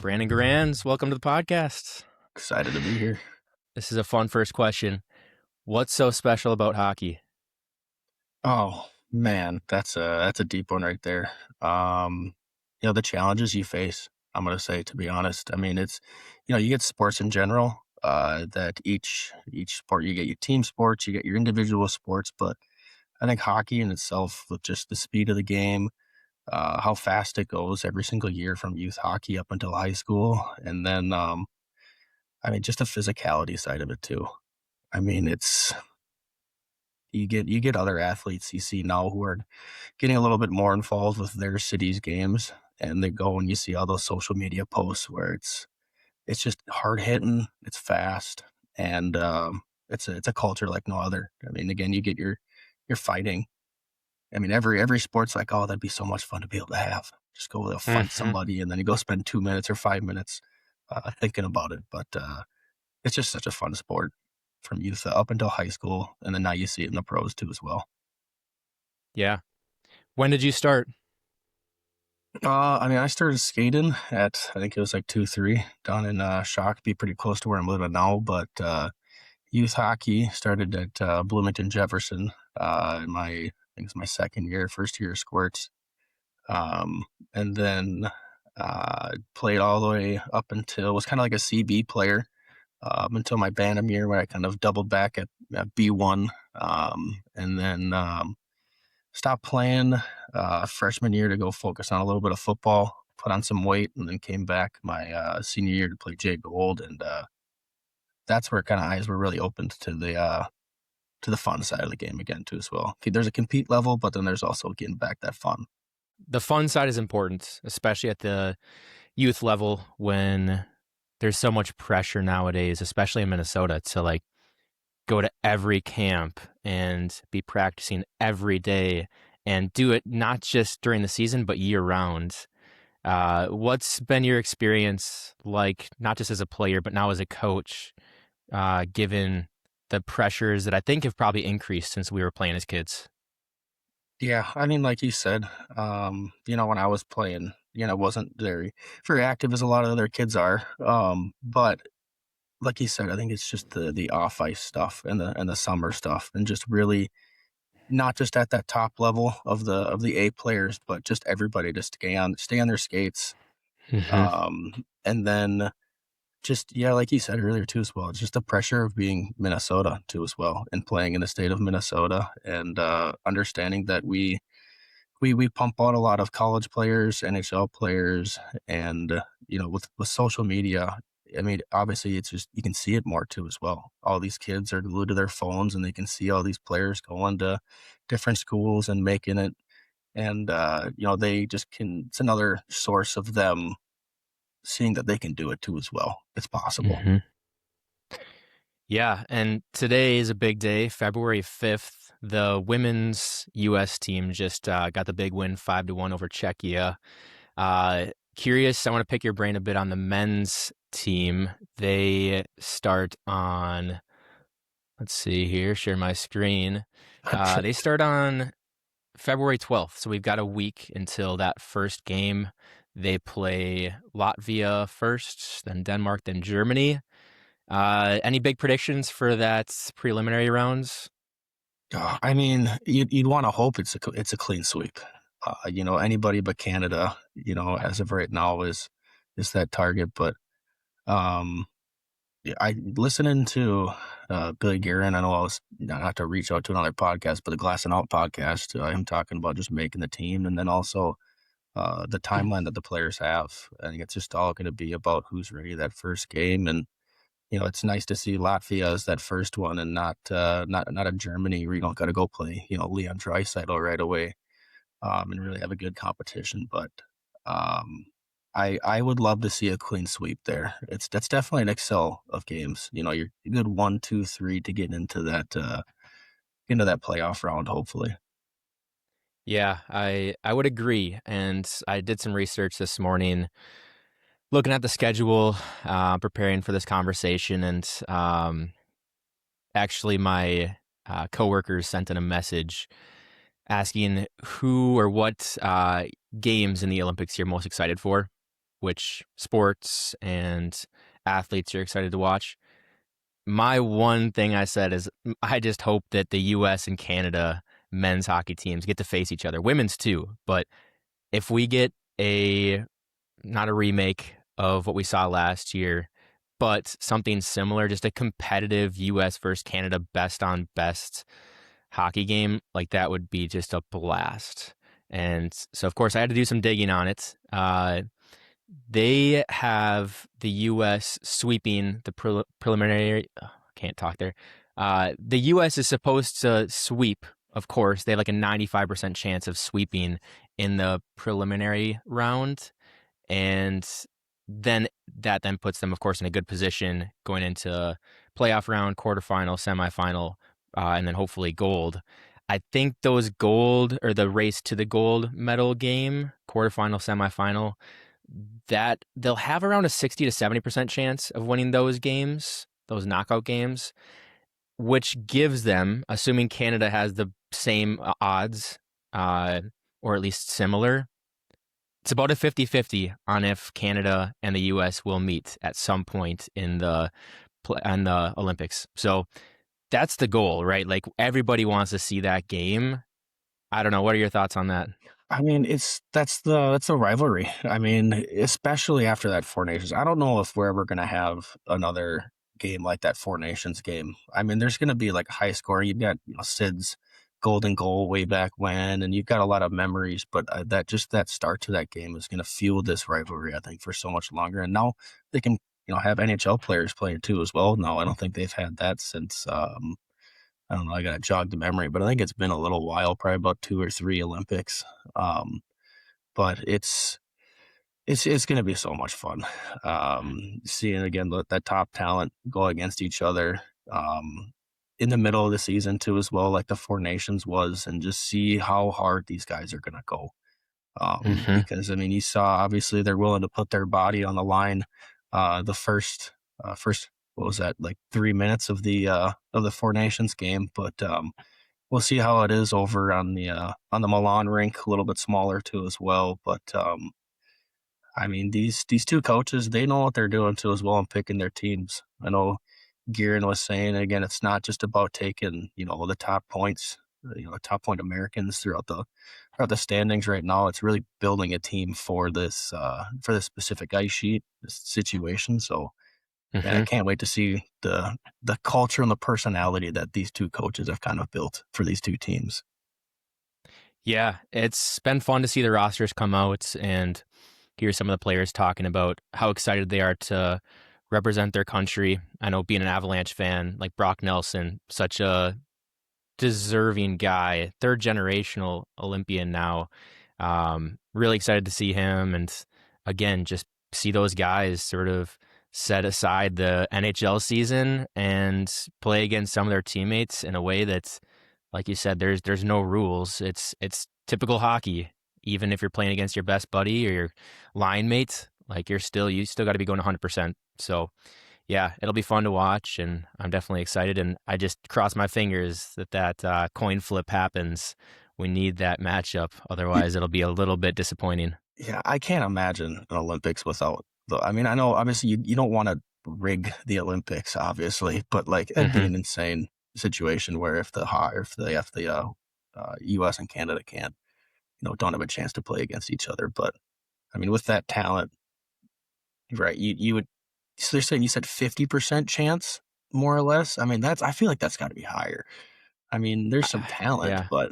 Brandon Garans, welcome to the podcast. Excited to be here. This is a fun first question. What's so special about hockey? Oh man, that's a deep one right there. The challenges you face, I'm gonna say, to be honest. I mean, it's you get sports in general, that each sport, you get your team sports, you get your individual sports, but I think hockey in itself, with just the speed of the game, how fast it goes every single year from youth hockey up until high school, and then I mean just the physicality side of it too. I mean, it's you get other athletes you see now who are getting a little bit more involved with their city's games, and they go and you see all those social media posts where it's just hard hitting, it's fast, and it's a culture like no other. I mean, again, you get your fighting. I mean, every sport's like, oh, that'd be so much fun to be able to have. Just go fight somebody, and then you go spend 2 minutes or 5 minutes thinking about it. But it's just such a fun sport from youth up until high school, and then now you see it in the pros too as well. Yeah. When did you start? I mean, I started skating at, I think it was like 2, 3 down in Shakopee, pretty close to where I'm living now. But youth hockey started at Bloomington Jefferson. I think it's my second year, first year of squirts, and then played all the way up until, was kind of like a CB player, until my Bantam year, where I kind of doubled back at B1, and then stopped playing freshman year to go focus on a little bit of football, put on some weight, and then came back my senior year to play J Gold, and that's where kind of eyes were really opened to the fun side of the game again too as well. Okay, there's a compete level, but then there's also getting back that fun. The fun side is important, especially at the youth level when there's so much pressure nowadays, especially in Minnesota, to like go to every camp and be practicing every day and do it not just during the season, but year round. What's been your experience like, not just as a player, but now as a coach, given the pressures that I think have probably increased since we were playing as kids? Yeah, I mean, like you said, when I was playing, wasn't very active as a lot of other kids are. But like you said, I think it's just the off ice stuff and the summer stuff, and just really not just at that top level of the A players, but just everybody to stay on their skates. Mm-hmm. And then just, yeah, like you said earlier too as well, just the pressure of being Minnesota too as well, and playing in the state of Minnesota, and understanding that we pump out a lot of college players, NHL players, and with social media, I mean, obviously it's just, you can see it more too as well. All these kids are glued to their phones, and they can see all these players going to different schools and making it, and they just can. It's another source of them seeing that they can do it too as well. It's possible. Mm-hmm. Yeah, and today is a big day, February 5th. The women's U.S. team just got the big win, 5-1 over Czechia. Curious, I want to pick your brain a bit on the men's team. They start on, let's see here, share my screen. They start on February 12th, so we've got a week until that first game. They play Latvia first, then Denmark, then Germany. Any big predictions for that preliminary rounds? I mean, you'd want to hope it's a clean sweep. Anybody but Canada, as of right now, is that target. But um, yeah, I listening to Billy Guerin. I know I was not to reach out to another podcast, but the Glass and Out podcast. Him talking about just making the team, and then also the timeline that the players have. I think it's just all going to be about who's ready that first game, and it's nice to see Latvia as that first one, and not a Germany where you don't got to go play, Leon Draisaitl right away, and really have a good competition. But um, I would love to see a clean sweep there. That's definitely an Excel of games. You're good 1, 2, 3 to get into that playoff round, hopefully. Yeah, I would agree. And I did some research this morning, looking at the schedule, preparing for this conversation, and actually my coworkers sent in a message asking who or what games in the Olympics you're most excited for. which sports and athletes you're excited to watch. My one thing I said is I just hope that the US and Canada men's hockey teams get to face each other, women's too. But if we get a not a remake of what we saw last year, but something similar, just a competitive US versus Canada best on best hockey game, like that would be just a blast. And so, of course, I had to do some digging on it. They have the U.S. sweeping the preliminary. Can't talk there. The U.S. is supposed to sweep, of course. They have like a 95% chance of sweeping in the preliminary round. And then that then puts them, of course, in a good position going into playoff round, quarterfinal, semifinal, and then hopefully gold. I think those gold or the race to the gold medal game, quarterfinal, semifinal, that they'll have around a 60 to 70% chance of winning those games, those knockout games, which gives them, assuming Canada has the same odds, uh, or at least similar, it's about a 50-50 on if Canada and the US will meet at some point in the Olympics. So that's the goal, right? Like everybody wants to see that game. I don't know. What are your thoughts on that? I mean, that's the rivalry. I mean, especially after that Four Nations. I don't know if we're ever gonna have another game like that Four Nations game. I mean, there's gonna be like high score. You've got Sid's golden goal way back when, and you've got a lot of memories. But that start to that game is gonna fuel this rivalry, I think, for so much longer. And now they can have NHL players playing too as well. No, I don't think they've had that since I don't know. I got to jog the memory, but I think it's been a little while, probably about two or three Olympics. Um, but it's going to be so much fun. Seeing again that top talent go against each other in the middle of the season too, as well, like the Four Nations was, and just see how hard these guys are going to go. Hmm. Because I mean, you saw obviously they're willing to put their body on the line. The first what was that, like 3 minutes of the Four Nations game, but we'll see how it is over on the Milan rink, a little bit smaller too as well. But I mean, these two coaches, they know what they're doing too as well in picking their teams. I know Gearin was saying again, it's not just about taking the top points, the top point Americans throughout the standings right now. It's really building a team for this specific ice sheet, this situation. So man, I Hmm. can't wait to see the culture and the personality that these two coaches have kind of built for these two teams. Yeah, it's been fun to see the rosters come out and hear some of the players talking about how excited they are to represent their country. I know being an Avalanche fan, like Brock Nelson, such a deserving guy, third generational Olympian now. Really excited to see him and again, just see those guys sort of set aside the NHL season and play against some of their teammates in a way that's, like you said, there's no rules. It's typical hockey. Even if you're playing against your best buddy or your line mate, like you still got to be going 100%. So yeah, it'll be fun to watch, and I'm definitely excited. And I just cross my fingers that coin flip happens. We need that matchup, otherwise it'll be a little bit disappointing. Yeah, I can't imagine an Olympics without the. I mean, I know obviously you don't want to rig the Olympics, obviously, but like it'd be Hmm. an insane situation where if the U.S. and Canada can't, don't have a chance to play against each other. But I mean, with that talent, right? You would. So they're saying you said 50% chance, more or less. I mean, I feel like that's got to be higher. I mean, there's some talent, Yeah, but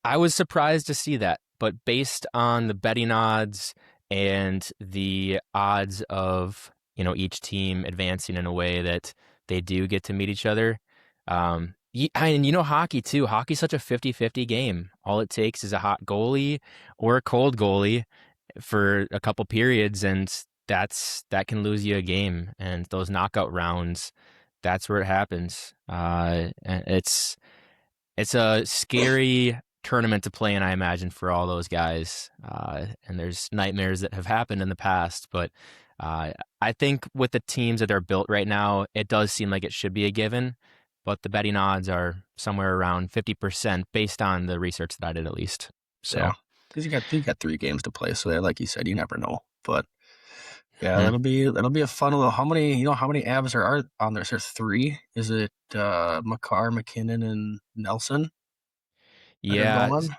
I was surprised to see that, but based on the betting odds and the odds of, each team advancing in a way that they do get to meet each other. And hockey too. Hockey's such a 50-50 game. All it takes is a hot goalie or a cold goalie for a couple periods, and that can lose you a game. And those knockout rounds, that's where it happens. And it's a scary tournament to play in, I imagine, for all those guys. And there's nightmares that have happened in the past, but uh, I think with the teams that are built right now, it does seem like it should be a given. But the betting odds are somewhere around 50% based on the research that I did, at least. yeah. So. because you got 3 games to play, so like you said, you never know. But yeah, Hmm. that'll be a fun little. How many abs are on there? Is there 3? Is it McCarr, McKinnon, and Nelson that are Yeah. going?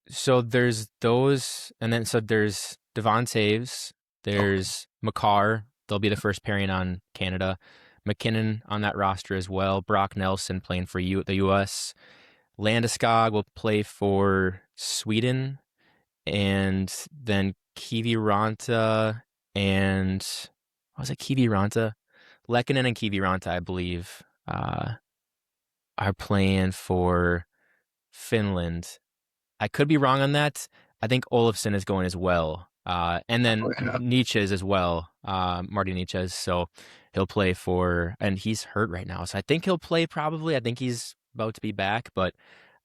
So there's those, and then so there's Devon Taves, Okay. there's McCarr. They'll be the first pairing on Canada. McKinnon on that roster as well. Brock Nelson playing for the U.S. Landeskog will play for Sweden, and then Kiviranta and what was it? Kiviranta, Lehkonen and Kiviranta, I believe, are playing for Finland. I could be wrong on that. I think Olofsson is going as well. And Oh, then yeah. Nietzsche's as well, Marty Nietzsche's. So he'll play for, and he's hurt right now. So I think he'll play probably. I think he's about to be back. But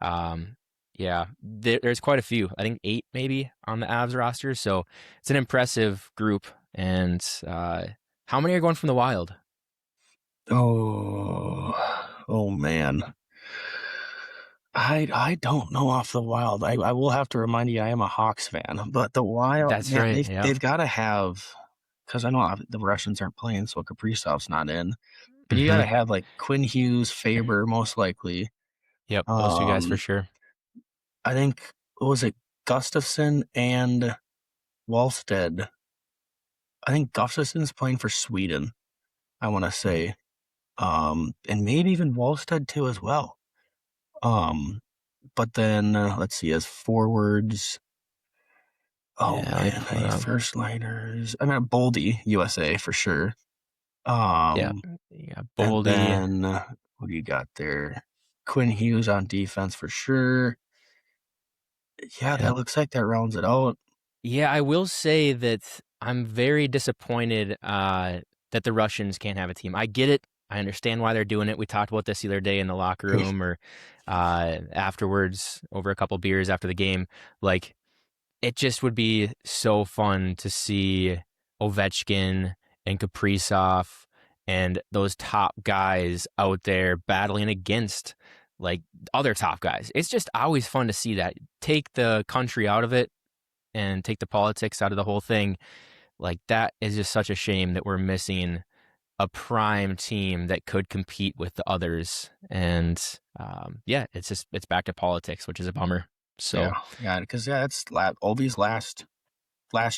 um, yeah, there's quite a few. I think 8 maybe on the Avs roster. So it's an impressive group. And how many are going from the Wild? Oh man. I don't know off the Wild. I will have to remind you I am a Hawks fan, but the Wild, That's man, right. they've Yeah. they've got to have, because I know the Russians aren't playing, so Kaprizov's not in. But you got Hmm. to have like Quinn Hughes, Faber, most likely. Yep. Those two guys for Um, sure. I think what was it, Gustafson and Wallstead. I think Gustafson's playing for Sweden. I want to Mhm. say, and maybe even Wallstead too as well. Um, but then let's see, as forwards. Oh Yeah. Let me man, pull it hey, up. first liners. I mean, Boldy, USA for sure. Yeah. Um, Yeah. and Boldy. then what do you got there? Quinn Hughes on defense for sure. Yeah, Yeah. that looks like that rounds it out. Yeah, I will say that I'm very disappointed that the Russians can't have a team. I get it. I understand why they're doing it. We talked about this the other day in the locker room or afterwards over a couple beers after the game. Like, it just would be so fun to see Ovechkin and Kaprizov and those top guys out there battling against like other top guys. It's just always fun to see that. Take the country out of it and take the politics out of the whole thing. Like, that is just such a shame that we're missing a prime team that could compete with the others. And yeah, it's back to politics, which is a bummer. So Yeah, because it's Ovi's last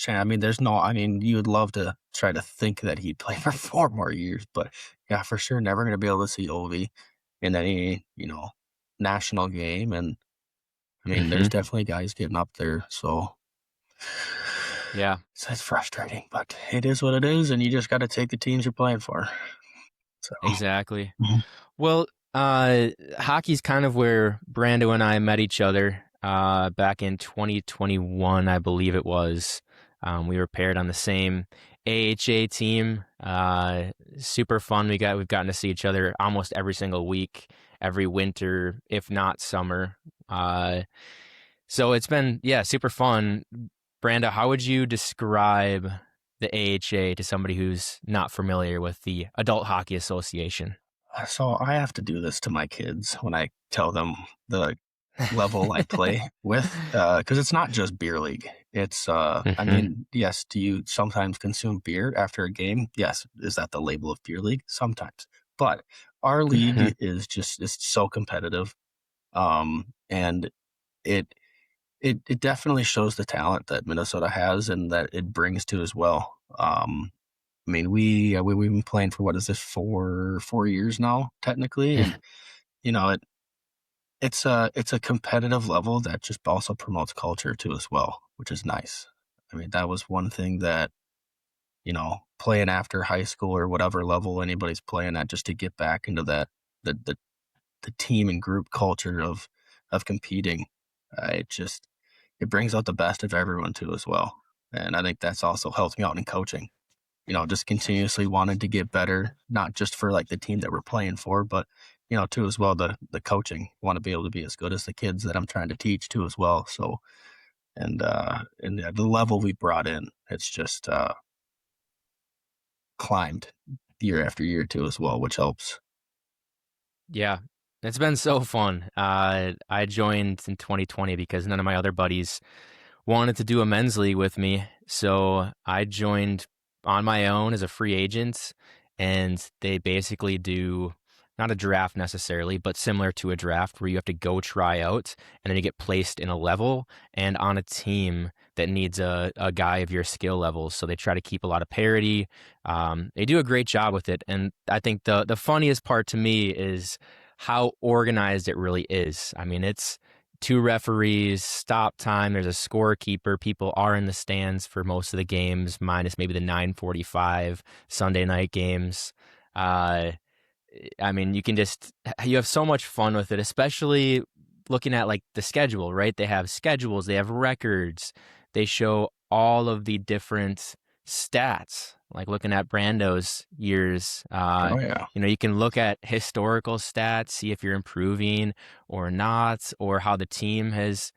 chance. I mean, you would love to try to think that he'd play for 4 more years, but yeah, for sure, never going to be able to see Ovi in any national game. And I mean, there's mhm. definitely guys getting up there, so Yeah, it's frustrating, but it is what it is, and you just got to take the teams you're playing for. So exactly. mhm. Well, hockey's kind of where Brando and I met each other back in 2021, I believe it was. We were paired on the same AHA team. Super fun. We've gotten to see each other almost every single week, every winter, if not summer. Uh, so it's been, yeah, super fun. Brando, how would you describe the AHA to somebody who's not familiar with the Adult Hockey Association? So I have to do this to my kids when I tell them the level I play with, because it's not just beer league. It's, I Hmm. mean, yes, do you sometimes consume beer after a game? Yes. Is that the label of beer league? Sometimes. But our Hmm. league is just it's so competitive. And it it definitely shows the talent that Minnesota has and that it brings to as well. I mean, we've been playing for what is this 4 years now, technically, and you know it's a competitive level that just also promotes culture too as well, which is nice. I mean, that was one thing that playing after high school or whatever level anybody's playing at, just to get back into that the the, the team and group culture of competing. It brings out the best of everyone too as well, and I think that's also helped me out in coaching. Just continuously wanted to get better, not just for like the team that we're playing for, but too as well the coaching. Want to be able to be as good as the kids that I'm trying to teach too as well. So and the level we brought in, it's just climbed year after year too as well, which helps. Yeah, it's been so fun. I joined in 2020 because none of my other buddies wanted to do a men's league with me. So I joined on my own as a free agent, and they basically do not a draft necessarily, but similar to a draft where you have to go try out and then you get placed in a level and on a team that needs a guy of your skill levels. So they try to keep a lot of parity. They do a great job with it. And I think the funniest part to me is how organized it really is. I mean, it's two referees, stop time. There's a scorekeeper. People are in the stands for most of the games, minus maybe the 9:45 Sunday night games. Uh, I mean, you have so much fun with it, especially looking at like the schedule, right? They have schedules, they have records, they show all of the different stats. Like looking at Brando's years, Oh yeah. you can look at historical stats, see if you're improving or not, or how the team has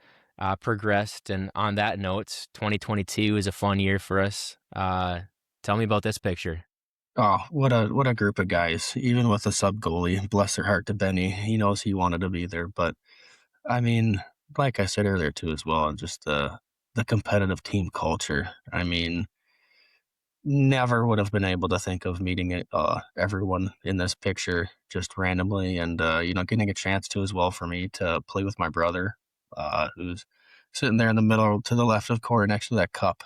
progressed. And on that note, 2022 is a fun year for us. Tell me about this picture. Oh, what a group of guys. Even with the sub goalie, bless their heart to Benny. He knows he wanted to be there, but I mean, like I said earlier too, as well, and just the competitive team culture. I mean, never would have been able to think of meeting everyone in this picture just randomly, and getting a chance to as well for me to play with my brother, who's sitting there in the middle to the left of court next to that cup.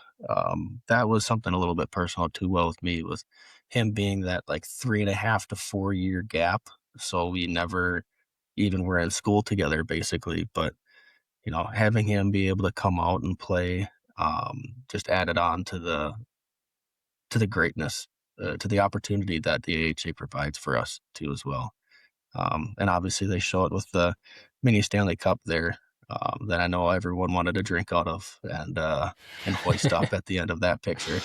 That was something a little bit personal too. Well, with me, with him being that like 3.5 to 4 year gap, so we never even were in school together, basically. But having him be able to come out and play, just added on to the greatness, to the opportunity that the AHA provides for us too as well. And obviously they show it with the mini Stanley Cup there, that I know everyone wanted to drink out of and hoist up at the end of that picture.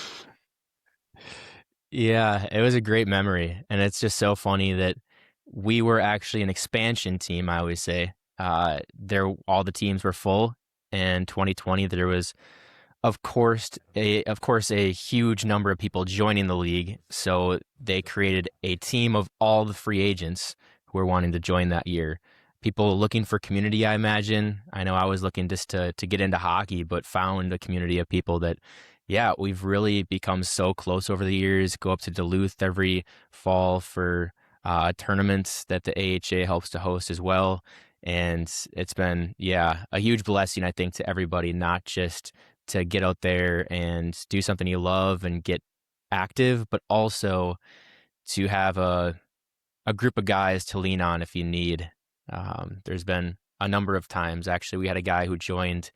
Yeah, it was a great memory. And it's just so funny that we were actually an expansion team, I always say. All the teams were full. And 2020, there was of course a huge number of people joining the league. So they created a team of all the free agents who were wanting to join that year. People looking for community, I imagine. I know I was looking just to get into hockey, but found a community of people that, yeah, we've really become so close over the years. Go up to Duluth every fall for tournaments that the AHA helps to host as well. And it's been, yeah, a huge blessing, I think, to everybody, not just to get out there and do something you love and get active, but also to have a group of guys to lean on if you need. There's been a number of times. Actually, we had a guy who joined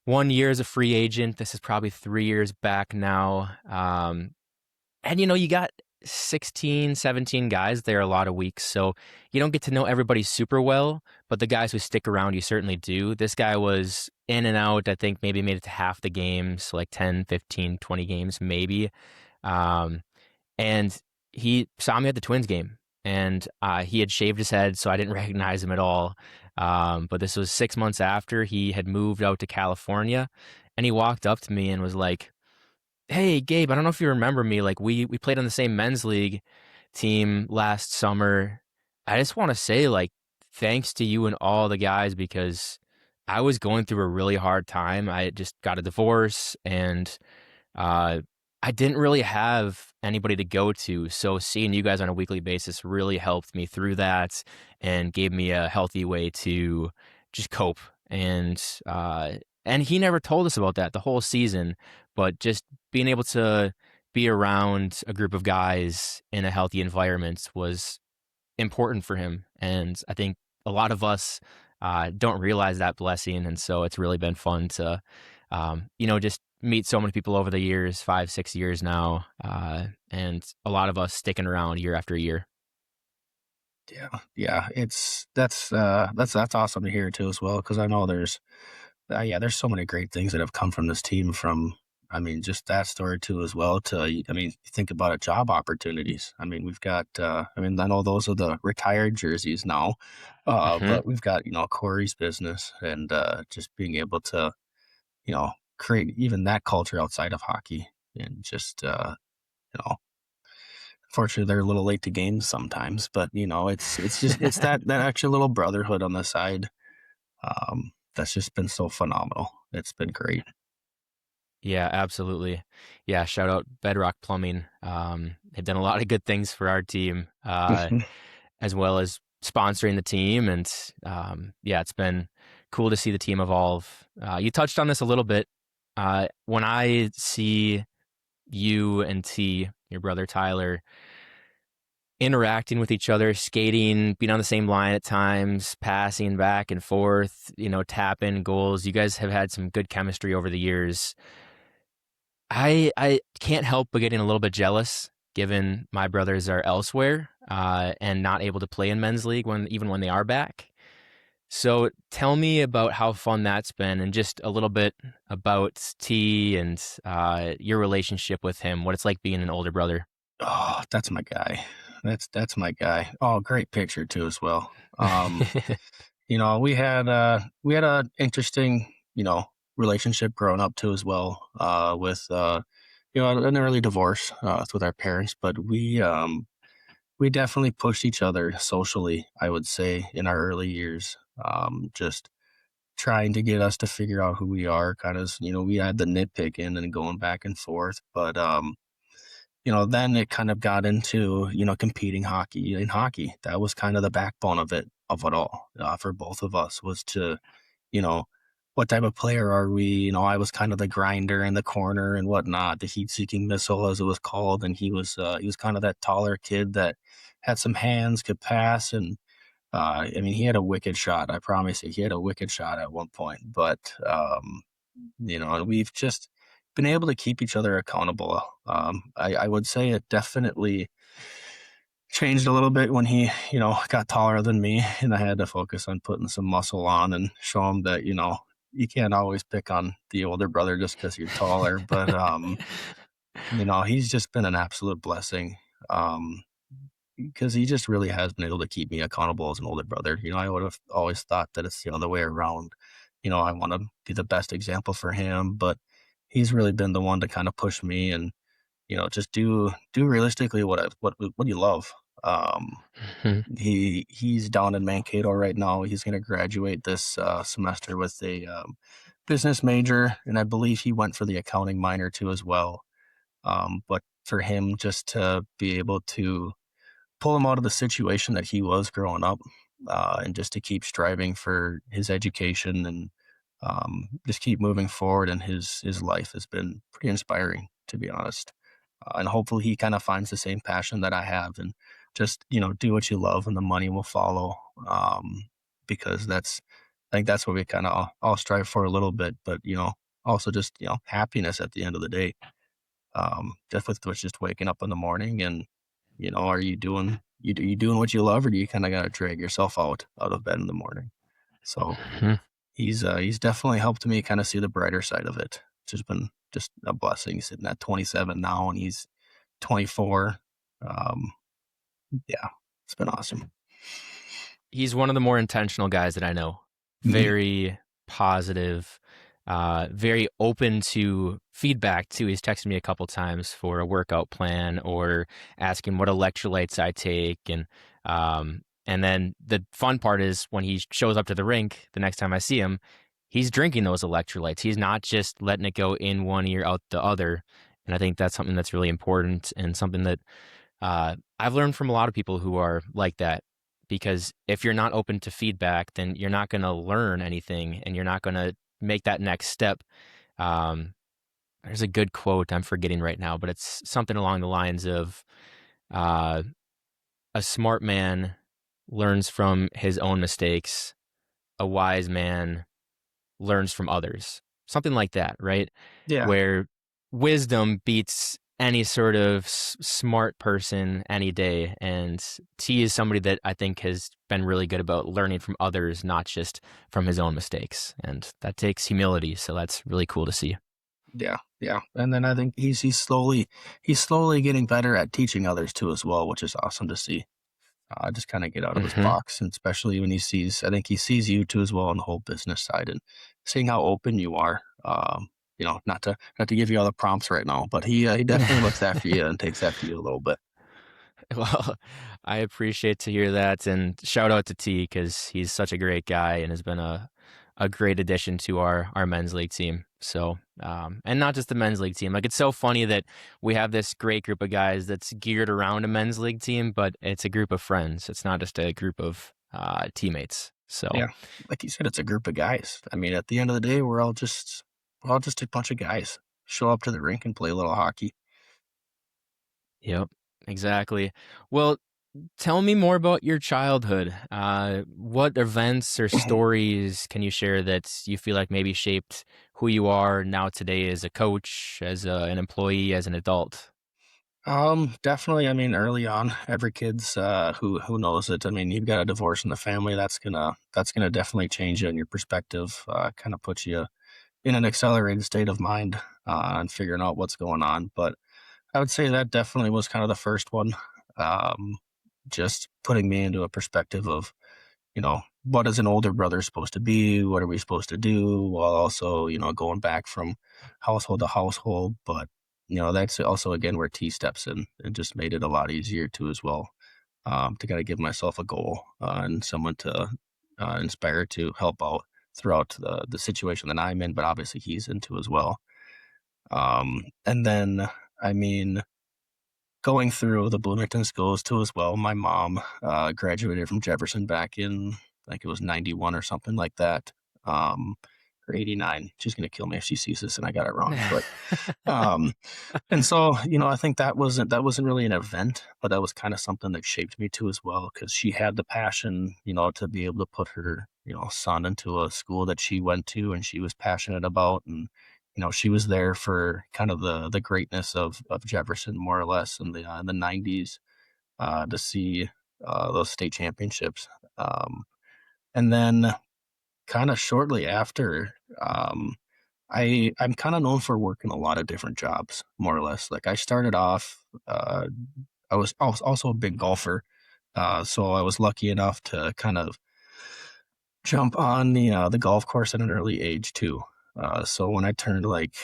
1 year as a free agent. This is probably 3 years back now. And you got 16, 17 guys there a lot of weeks. So you don't get to know everybody super well, but the guys who stick around, you certainly do. This guy was in and out. I think maybe made it to half the games, like 10, 15, 20 games, maybe. Um, and he saw me at the Twins game, and he had shaved his head, so I didn't recognize him at all. But this was 6 months after he had moved out to California, and he walked up to me and was like, "Hey, Gabe, I don't know if you remember me. Like we played on the same men's league team last summer. I just want to say like thanks to you and all the guys because I was going through a really hard time. I had just got a divorce and uh, I didn't really have anybody to go to. So seeing you guys on a weekly basis really helped me through that and gave me a healthy way to just cope. And he never told us about that the whole season, but just being able to be around a group of guys in a healthy environment was important for him. And I think a lot of us don't realize that blessing. And so it's really been fun to, just meet so many people over the years, 5, 6 years now. And a lot of us sticking around year after year. Yeah, yeah, that's awesome to hear too as well, because I know there's so many great things that have come from this team. From I mean, just that story too as well. I mean, think about it, job opportunities. I mean, we've got. I mean, I know those are the retired jerseys now, Hmm. but we've got Corey's business, and just being able to create even that culture outside of hockey, and just you know Fortunately, they're a little late to games sometimes, but it's that extra little brotherhood on the side, that's just been so phenomenal. It's been great. Yeah, absolutely. Yeah, shout out Bedrock Plumbing. They've done a lot of good things for our team, as well as sponsoring the team. And yeah, it's been cool to see the team evolve. You touched on this a little bit. When I see you and T, your brother Tyler, interacting with each other, skating, being on the same line at times, passing back and forth, tap in goals. You guys have had some good chemistry over the years. I can't help but getting a little bit jealous, given my brothers are elsewhere and not able to play in men's league even when they are back. So tell me about how fun that's been, and just a little bit about T and your relationship with him. What it's like being an older brother. Oh, that's my guy. That's my guy. Oh, great picture too as well. We had a interesting, relationship growing up too as well, with an early divorce with our parents, but we definitely pushed each other socially, I would say, in our early years. Just trying to get us to figure out who we are, kind of, we had the nitpicking and going back and forth, but then it kind of got into, competing hockey in hockey. That was kind of the backbone of it all, for both of us, was to, you know, what type of player are we? I was kind of the grinder in the corner and whatnot, the heat-seeking missile, as it was called, and he was kind of that taller kid that had some hands, could pass, and I mean, he had a wicked shot. I promise you, he had a wicked shot at one point. But and we've just been able to keep each other accountable. I would say it definitely changed a little bit when he, got taller than me, and I had to focus on putting some muscle on and show him that, you can't always pick on the older brother just because you're taller. But he's just been an absolute blessing. Because he just really has been able to keep me accountable as an older brother. I would have always thought that it's the other way around. I want to be the best example for him, but he's really been the one to kind of push me and just do realistically what you love. He's down in Mankato right now. He's going to graduate this semester with a business major, and I believe he went for the accounting minor too as well. But for him just to be able to pull him out of the situation that he was growing up, and just to keep striving for his education and just keep moving forward in his life has been pretty inspiring, to be honest. And hopefully he kind of finds the same passion that I have, and just do what you love, and the money will follow. Because I think that's what we kind of all strive for a little bit, but also just happiness at the end of the day. Just with just waking up in the morning and are you doing what you love, or do you kind of got to drag yourself out of bed in the morning? So he's definitely helped me kind of see the brighter side of it. It's just been just a blessing. He's sitting at 27 now, and he's 24. Um, yeah, it's been awesome. He's one of the more intentional guys that I know. Mhm. Very positive, very open to feedback too. He's texted me a couple times for a workout plan or asking what electrolytes I take, and then the fun part is when he shows up to the rink the next time I see him, he's drinking those electrolytes. He's not just letting it go in one ear out the other. And I think that's something that's really important, and something that I've learned from a lot of people who are like that, because if you're not open to feedback, then you're not going to learn anything, and you're not going to make that next step. Um, there's a good quote I'm forgetting right now, but it's something along the lines of uh, a smart man learns from his own mistakes, a wise man learns from others. Something like that, right? Yeah, Where wisdom beats any sort of smart person any day. And T is somebody that I think has been really good about learning from others, not just from his own mistakes. And that takes humility. So that's really cool to see. yeah, yeah. And then I think he's slowly getting better at teaching others too as well, which is awesome to see. Just kind of get out of his Hmm. box, and especially when I think he sees you too as well on the whole business side, and seeing how open you are. Not to give you all the prompts right now, but he definitely looks after you and takes after you a little bit. Well, I appreciate to hear that, and shout out to T because he's such a great guy and has been a a great addition to our men's league team. So, and not just the men's league team. Like it's so funny that we have this great group of guys that's geared around a men's league team, but it's a group of friends. It's not just a group of teammates. So, Yeah, like you said, it's a group of guys. I mean, at the end of the day, we're all just a bunch of guys. Show up to the rink and play a little hockey. yep, exactly. Well, tell me more about your childhood. What events or stories can you share that you feel like maybe shaped who you are now today as a coach, as an employee, as an adult? Definitely. I mean, early on, every kid's who knows it. I mean, you've got a divorce in the family. That's gonna definitely change you in your perspective. Kind of puts you in an accelerated state of mind and figuring out what's going on. But I would say that definitely was kind of the first one. Um, just putting me into a perspective of, what is an older brother supposed to be? What are we supposed to do? While also, going back from household to household. But, that's also, again, where T steps in and just made it a lot easier too, as well, to kind of give myself a goal and someone to inspire to help out throughout the situation that I'm in, but obviously he's into as well. And then, I mean, going through the Bloomington schools too as well. My mom graduated from Jefferson back in, like it was 91 or something like that, or 89. She's gonna kill me if she sees this and I got it wrong. But um, and so, I think that wasn't really an event, but that was kind of something that shaped me too as well, because she had the passion, to be able to put her, son into a school that she went to and she was passionate about, and she was there for kind of the greatness of Jefferson more or less in the 90s to see those state championships, and then kind of shortly after. I'm kind of known for working a lot of different jobs, more or less. Like I started off, I was also a big golfer, so I was lucky enough to kind of jump on the golf course at an early age too. So when I turned like,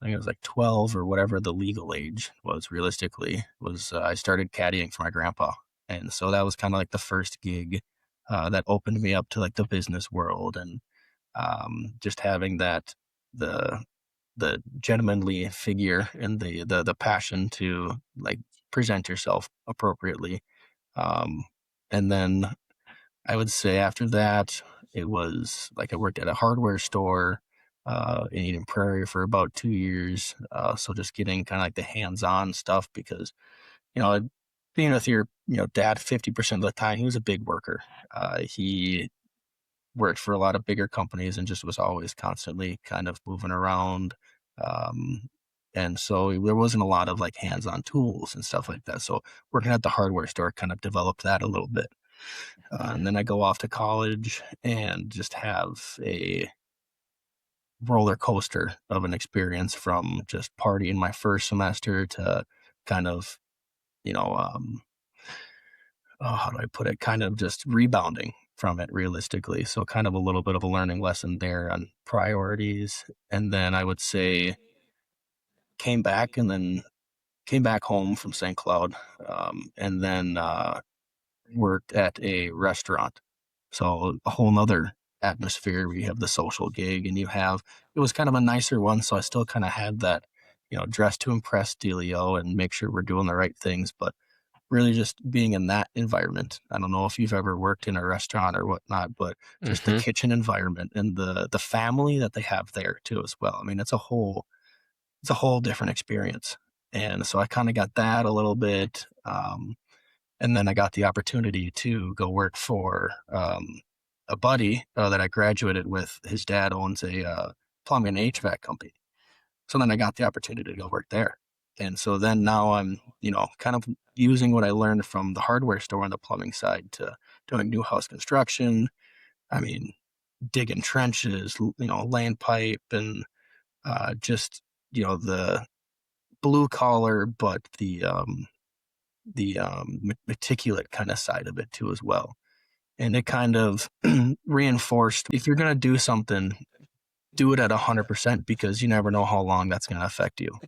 I think it was like 12 or whatever the legal age was realistically, was I started caddying for my grandpa, and so that was kind of like the first gig that opened me up to like the business world, and just having that the the gentlemanly figure and the passion to like present yourself appropriately. Um, and then I would say after that, it was like I worked at a hardware store in Eden Prairie for about 2 years. So just getting kind of like the hands-on stuff because you know being with your dad 50% of the time, he was a big worker. He worked for a lot of bigger companies and just was always constantly kind of moving around. Um, and so there wasn't a lot of like hands-on tools and stuff like that. So working at the hardware store kind of developed that a little bit. And then I go off to college and just have a roller coaster of an experience from just partying my first semester to kind of, you know, how do I put it? Kind of just rebounding from it realistically. So kind of a little bit of a learning lesson there on priorities. And then I would say came back and then came back home from St. Cloud, and then worked at a restaurant. So a whole nother atmosphere where you have the social gig and it was kind of a nicer one. So I still kind of had that, dress to impress dealio and make sure we're doing the right things. But really just being in that environment. I don't know if you've ever worked in a restaurant or whatnot, but just the Hmm. kitchen environment and the family that they have there too as well. I mean, it's a whole different experience. And so I kind of got that a little bit. And then I got the opportunity to go work for a buddy that I graduated with. His dad owns a plumbing and HVAC company. So then I got the opportunity to go work there. And so then now I'm, kind of using what I learned from the hardware store on the plumbing side to doing new house construction. I mean, digging trenches, laying pipe and just, the blue collar, but the meticulous kind of side of it too as well. And it kind of reinforced if you're going to do something, do it at 100% because you never know how long that's going to affect you.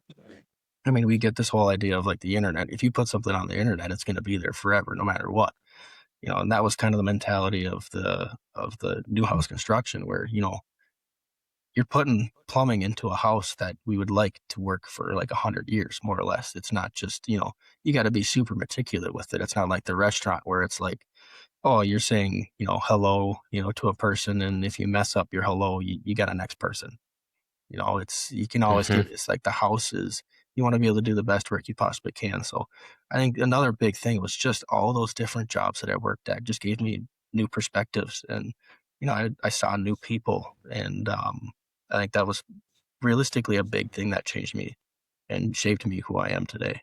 I mean, we get this whole idea of like the internet. If you put something on the internet, it's going to be there forever, no matter what. And that was kind of the mentality of the new house construction where, you're putting plumbing into a house that we would like to work for like 100 years, more or less. It's not just, you got to be super meticulous with it. It's not like the restaurant where it's like, oh, you're saying, hello, to a person. And if you mess up your hello, you got a next person. You can always Hmm. get, it's like the house is, you want to be able to do the best work you possibly can. So I think another big thing was just all those different jobs that I worked at just gave me new perspectives. And, I saw new people. And I think that was realistically a big thing that changed me and shaped me who I am today.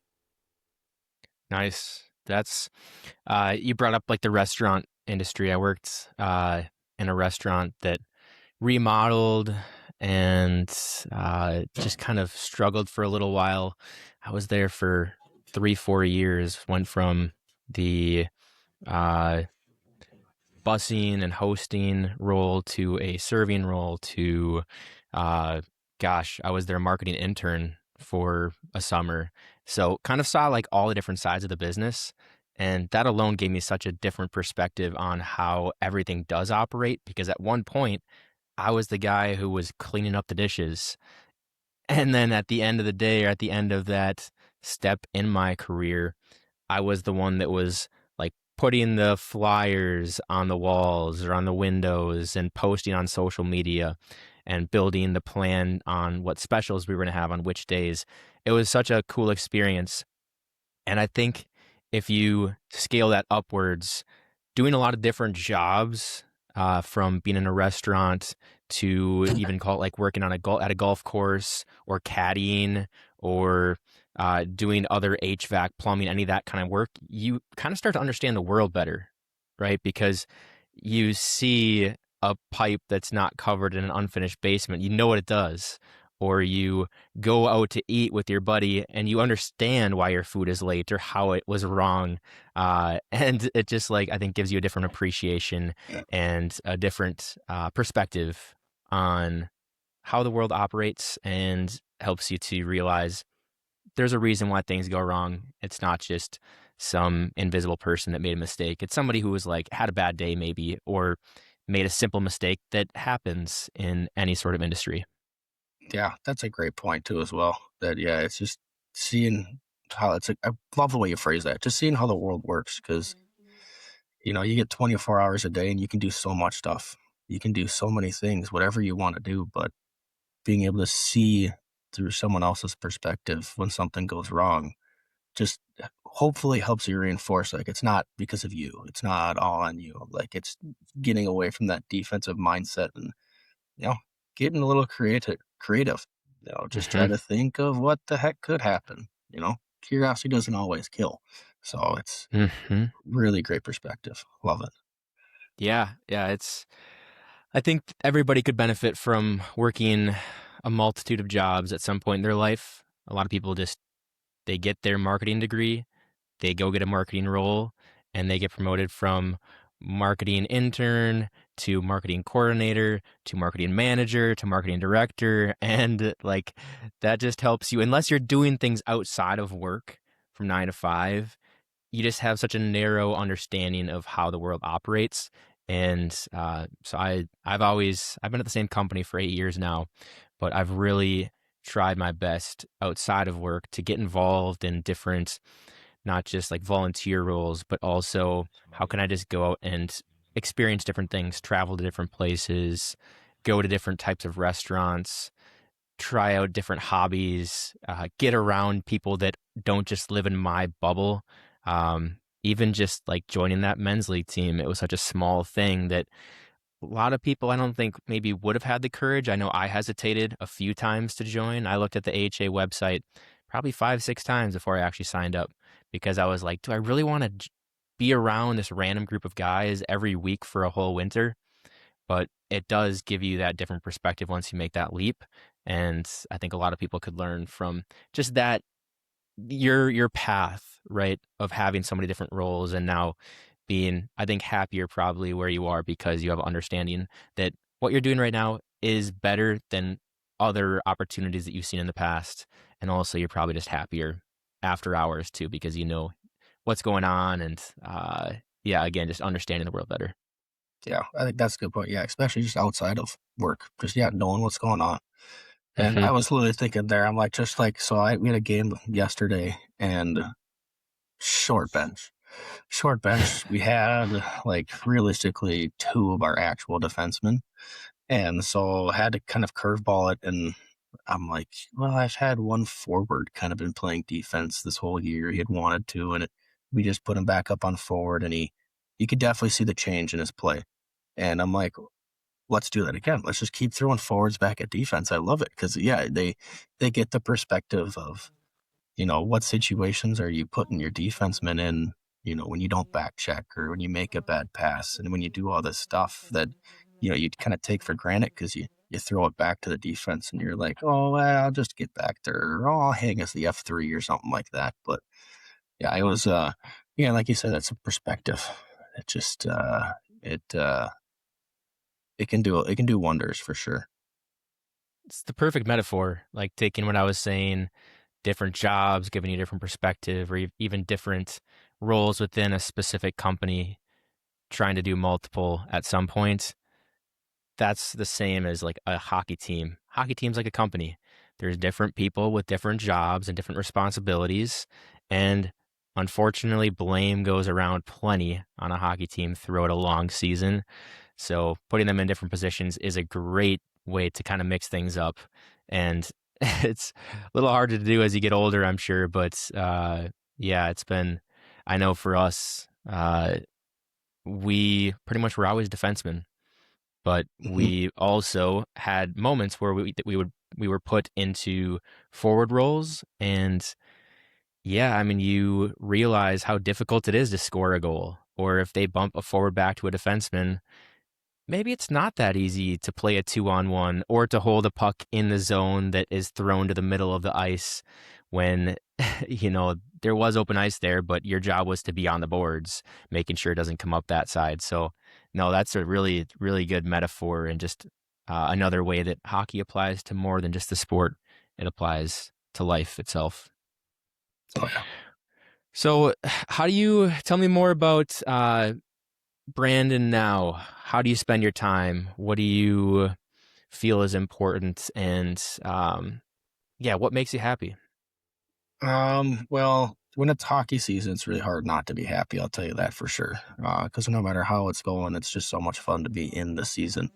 Nice. That's you brought up like the restaurant industry. I worked in a restaurant that remodeled and just kind of struggled for a little while. I was there for 3, 4 years. Went from the uh, busing and hosting role to a serving role to, uh, gosh, I was their marketing intern for a summer. So kind of saw like all the different sides of the business. And that alone gave me such a different perspective on how everything does operate. Because at one point, I was the guy who was cleaning up the dishes. And then at the end of the day, or at the end of that step in my career, I was the one that was like putting the flyers on the walls or on the windows and posting on social media and building the plan on what specials we were going to have on which days. It was such a cool experience. And I think if you scale that upwards, doing a lot of different jobs, from being in a restaurant to even call it like working on at a golf course or caddying or doing other HVAC, plumbing, any of that kind of work, you kind of start to understand the world better, right? Because you see a pipe that's not covered in an unfinished basement, you know what it does. Or you go out to eat with your buddy and you understand why your food is late or how it was wrong. And it just like, I think gives you a different appreciation and a different perspective on how the world operates and helps you to realize there's a reason why things go wrong. It's not just some invisible person that made a mistake. It's somebody who was like had a bad day maybe or made a simple mistake that happens in any sort of industry. Yeah, that's a great point too, as well. That, yeah, it's just seeing how it's. I love the way you phrase that. Just seeing how the world works, because you get 24 hours a day and you can do so much stuff. You can do so many things, whatever you want to do. But being able to see through someone else's perspective when something goes wrong, just hopefully helps you reinforce like it's not because of you. It's not all on you. Like it's getting away from that defensive mindset and you know, getting a little creative. Just try Hmm. to think of what the heck could happen. Curiosity doesn't always kill. So it's Hmm. really great perspective. Love it. Yeah, yeah, I think everybody could benefit from working a multitude of jobs at some point in their life. A lot of people just they get their marketing degree, they go get a marketing role, and they get promoted from marketing intern to marketing coordinator to marketing manager to marketing director. And like that just helps you, unless you're doing things outside of work from 9 to 5, you just have such a narrow understanding of how the world operates. And so I've been at the same company for 8 years now, but I've really tried my best outside of work to get involved in different, not just like volunteer roles, but also how can I just go out and experience different things, travel to different places, go to different types of restaurants, try out different hobbies, get around people that don't just live in my bubble. Even just like joining that men's league team, it was such a small thing that a lot of people I don't think maybe would have had the courage. I know I hesitated a few times to join. I looked at the AHA website probably 5, 6 times before I actually signed up because I was like, do I really want to be around this random group of guys every week for a whole winter? But it does give you that different perspective once you make that leap. And I think a lot of people could learn from just that your path, right, of having so many different roles and now being, I think, happier probably where you are because you have understanding that what you're doing right now is better than other opportunities that you've seen in the past. And also you're probably just happier after hours too because you know what's going on and yeah, again, just understanding the world better. Yeah, I think that's a good point. Yeah, especially just outside of work, just yeah, knowing what's going on. And Hmm. I was literally thinking there, I'm like, just like, so we had a game yesterday and short bench. Short bench, we had like realistically two of our actual defensemen. And so I had to kind of curveball it. And I'm like, well, I've had one forward kind of been playing defense this whole year. He had wanted to, and we just put him back up on forward, and you could definitely see the change in his play. And I'm like, let's do that again. Let's just keep throwing forwards back at defense. I love it because yeah, they get the perspective of what situations are you putting your defensemen in. When you don't back check or when you make a bad pass and when you do all this stuff that you kind of take for granted because you throw it back to the defense and you're like, oh, well, I'll just get back there, or oh, I'll hang as the F3 or something like that. But yeah, it was yeah, like you said, that's a perspective. It just it it can do wonders for sure. It's the perfect metaphor, like taking what I was saying, different jobs, giving you a different perspective, or even different roles within a specific company, trying to do multiple at some point. That's the same as like a hockey team. Hockey team's like a company. There's different people with different jobs and different responsibilities. And unfortunately, blame goes around plenty on a hockey team throughout a long season. So putting them in different positions is a great way to kind of mix things up. And it's a little harder to do as you get older, I'm sure. But yeah, I know for us, we pretty much were always defensemen, but Hmm. we also had moments where we were put into forward roles. And yeah, I mean, you realize how difficult it is to score a goal, or if they bump a forward back to a defenseman, maybe it's not that easy to play a 2-on-1 or to hold a puck in the zone that is thrown to the middle of the ice when there was open ice there, but your job was to be on the boards, making sure it doesn't come up that side. So no, that's a really, really good metaphor, and just another way that hockey applies to more than just the sport. It applies to life itself. Oh yeah. So how do you tell me more about Brandon now? How do you spend your time? What do you feel is important? And yeah, what makes you happy? Well, when it's hockey season, it's really hard not to be happy. I'll tell you that for sure. Because no matter how it's going, it's just so much fun to be in the season.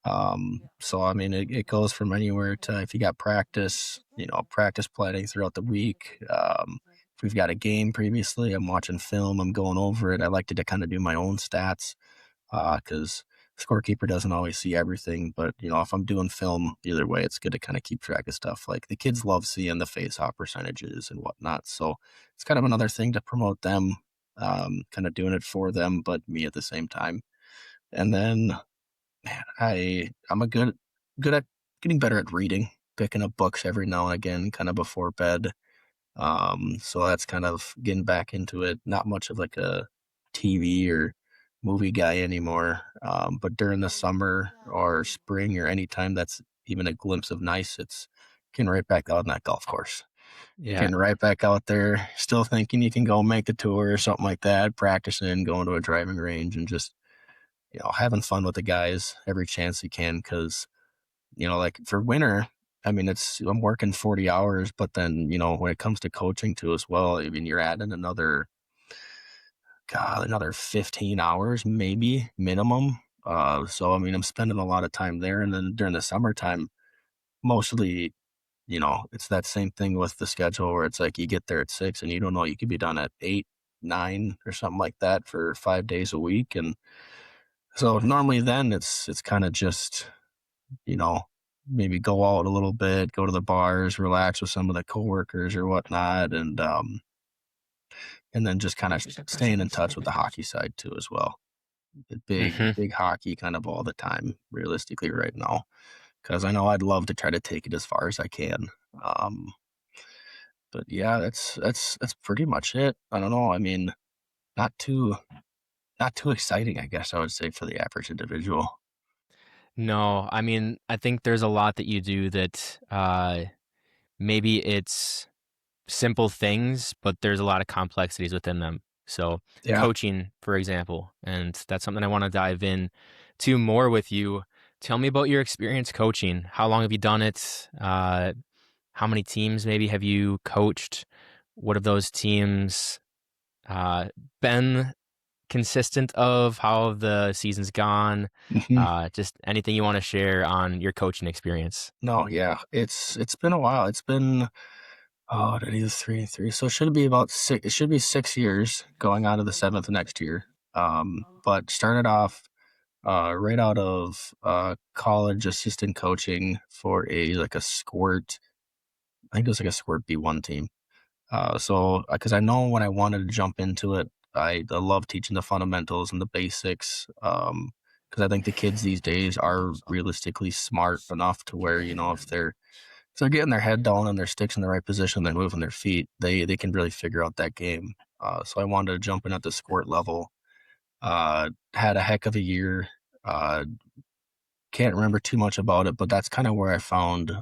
So I mean, it goes from anywhere to if you got practice, practice planning throughout the week. If we've got a game previously, I'm watching film, I'm going over it. I like to kind of do my own stats because scorekeeper doesn't always see everything. But if I'm doing film, either way, it's good to kind of keep track of stuff. Like the kids love seeing the face-off percentages and whatnot, so it's kind of another thing to promote them, kind of doing it for them, but me at the same time. And then, man, I'm a good at getting better at reading, picking up books every now and again, kind of before bed. So that's kind of getting back into it. Not much of like a TV or movie guy anymore. But during the summer or spring or any time that's even a glimpse of nice, it's getting right back out on that golf course. Yeah. Getting right back out there, still thinking you can go make the tour or something like that, practicing, going to a driving range and just, having fun with the guys every chance you can. Cause like for winter, I mean, I'm working 40 hours, but then, when it comes to coaching too as well, I mean, you're adding another 15 hours, maybe minimum. So, I mean, I'm spending a lot of time there. And then during the summertime, mostly, it's that same thing with the schedule where it's like you get there at 6 and you don't know, you could be done at 8, 9 or something like that for 5 days a week. And so normally then it's kind of just you know, maybe go out a little bit, go to the bars, relax with some of the coworkers or whatnot, and then just kind of staying in touch with the hockey side too as well. The big Hmm. big hockey kind of all the time, realistically right now, because I know I'd love to try to take it as far as I can. Um, but yeah, that's pretty much it. I don't know. I mean, not too not too exciting, I guess I would say for the average individual. No, I mean, I think there's a lot that you do that maybe it's simple things, but there's a lot of complexities within them. So Yeah. coaching, for example, and that's something I want to dive in to more with you. Tell me about your experience coaching. How long have you done it? How many teams maybe have you coached? What have those teams uh, been consistent of? How have the season's gone? Mhm. Just anything you want to share on your coaching experience. No, yeah, it's been a while. It's been that is 3 and 3. So it should be about six. It should be 6 years going on to the seventh next year. But started off right out of college assistant coaching for a like a squirt. I think it was like a squirt B1 team. So because I know when I wanted to jump into it, I love teaching the fundamentals and the basics. Because I think the kids these days are realistically smart enough to where if they're getting their head down and their sticks in the right position, they're moving their feet, they can really figure out that game. So I wanted to jump in at the squirt level. Had a heck of a year. Uh, can't remember too much about it, but that's kind of where I found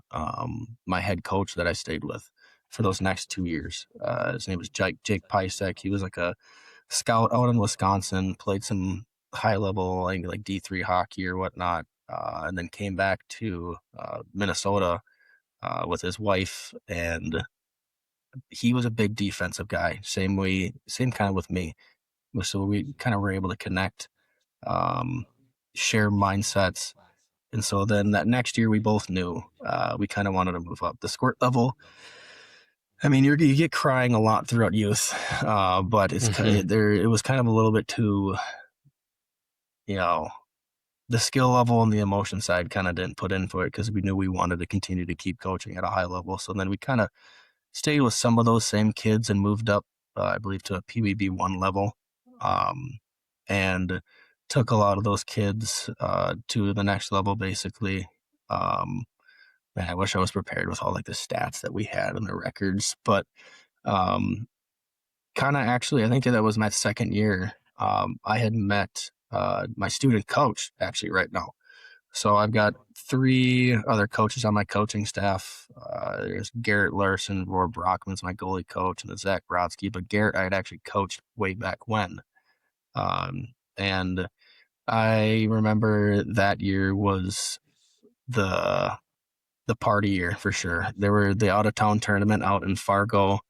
my head coach that I stayed with for those next 2 years. His name was Jake Pisek. He was like a scout out in Wisconsin, played some high level like D3 hockey or whatnot, and then came back to Minnesota with his wife, and he was a big defensive guy. Same kind of with me. So we kind of were able to connect, um, share mindsets, and so then that next year we both knew we kind of wanted to move up the squirt level. I mean, you get crying a lot throughout youth, but Hmm. it was kind of a little bit too, you know, the skill level and the emotion side kind of didn't put in for it because we knew we wanted to continue to keep coaching at a high level. So then we kind of stayed with some of those same kids and moved up, I believe, to a PWB1 level, um, and took a lot of those kids to the next level, basically. Um, Man, I wish I was prepared with all like the stats that we had and the records, but um, kind of actually, I think that was my second year. I had met my student coach actually right now. So I've got three other coaches on my coaching staff. There's Garrett Larson, Roar Brockman's my goalie coach, and then Zach Brodsky. But Garrett, I had actually coached way back when. And I remember that year was the the party year for sure. There were the out of town tournament out in Fargo,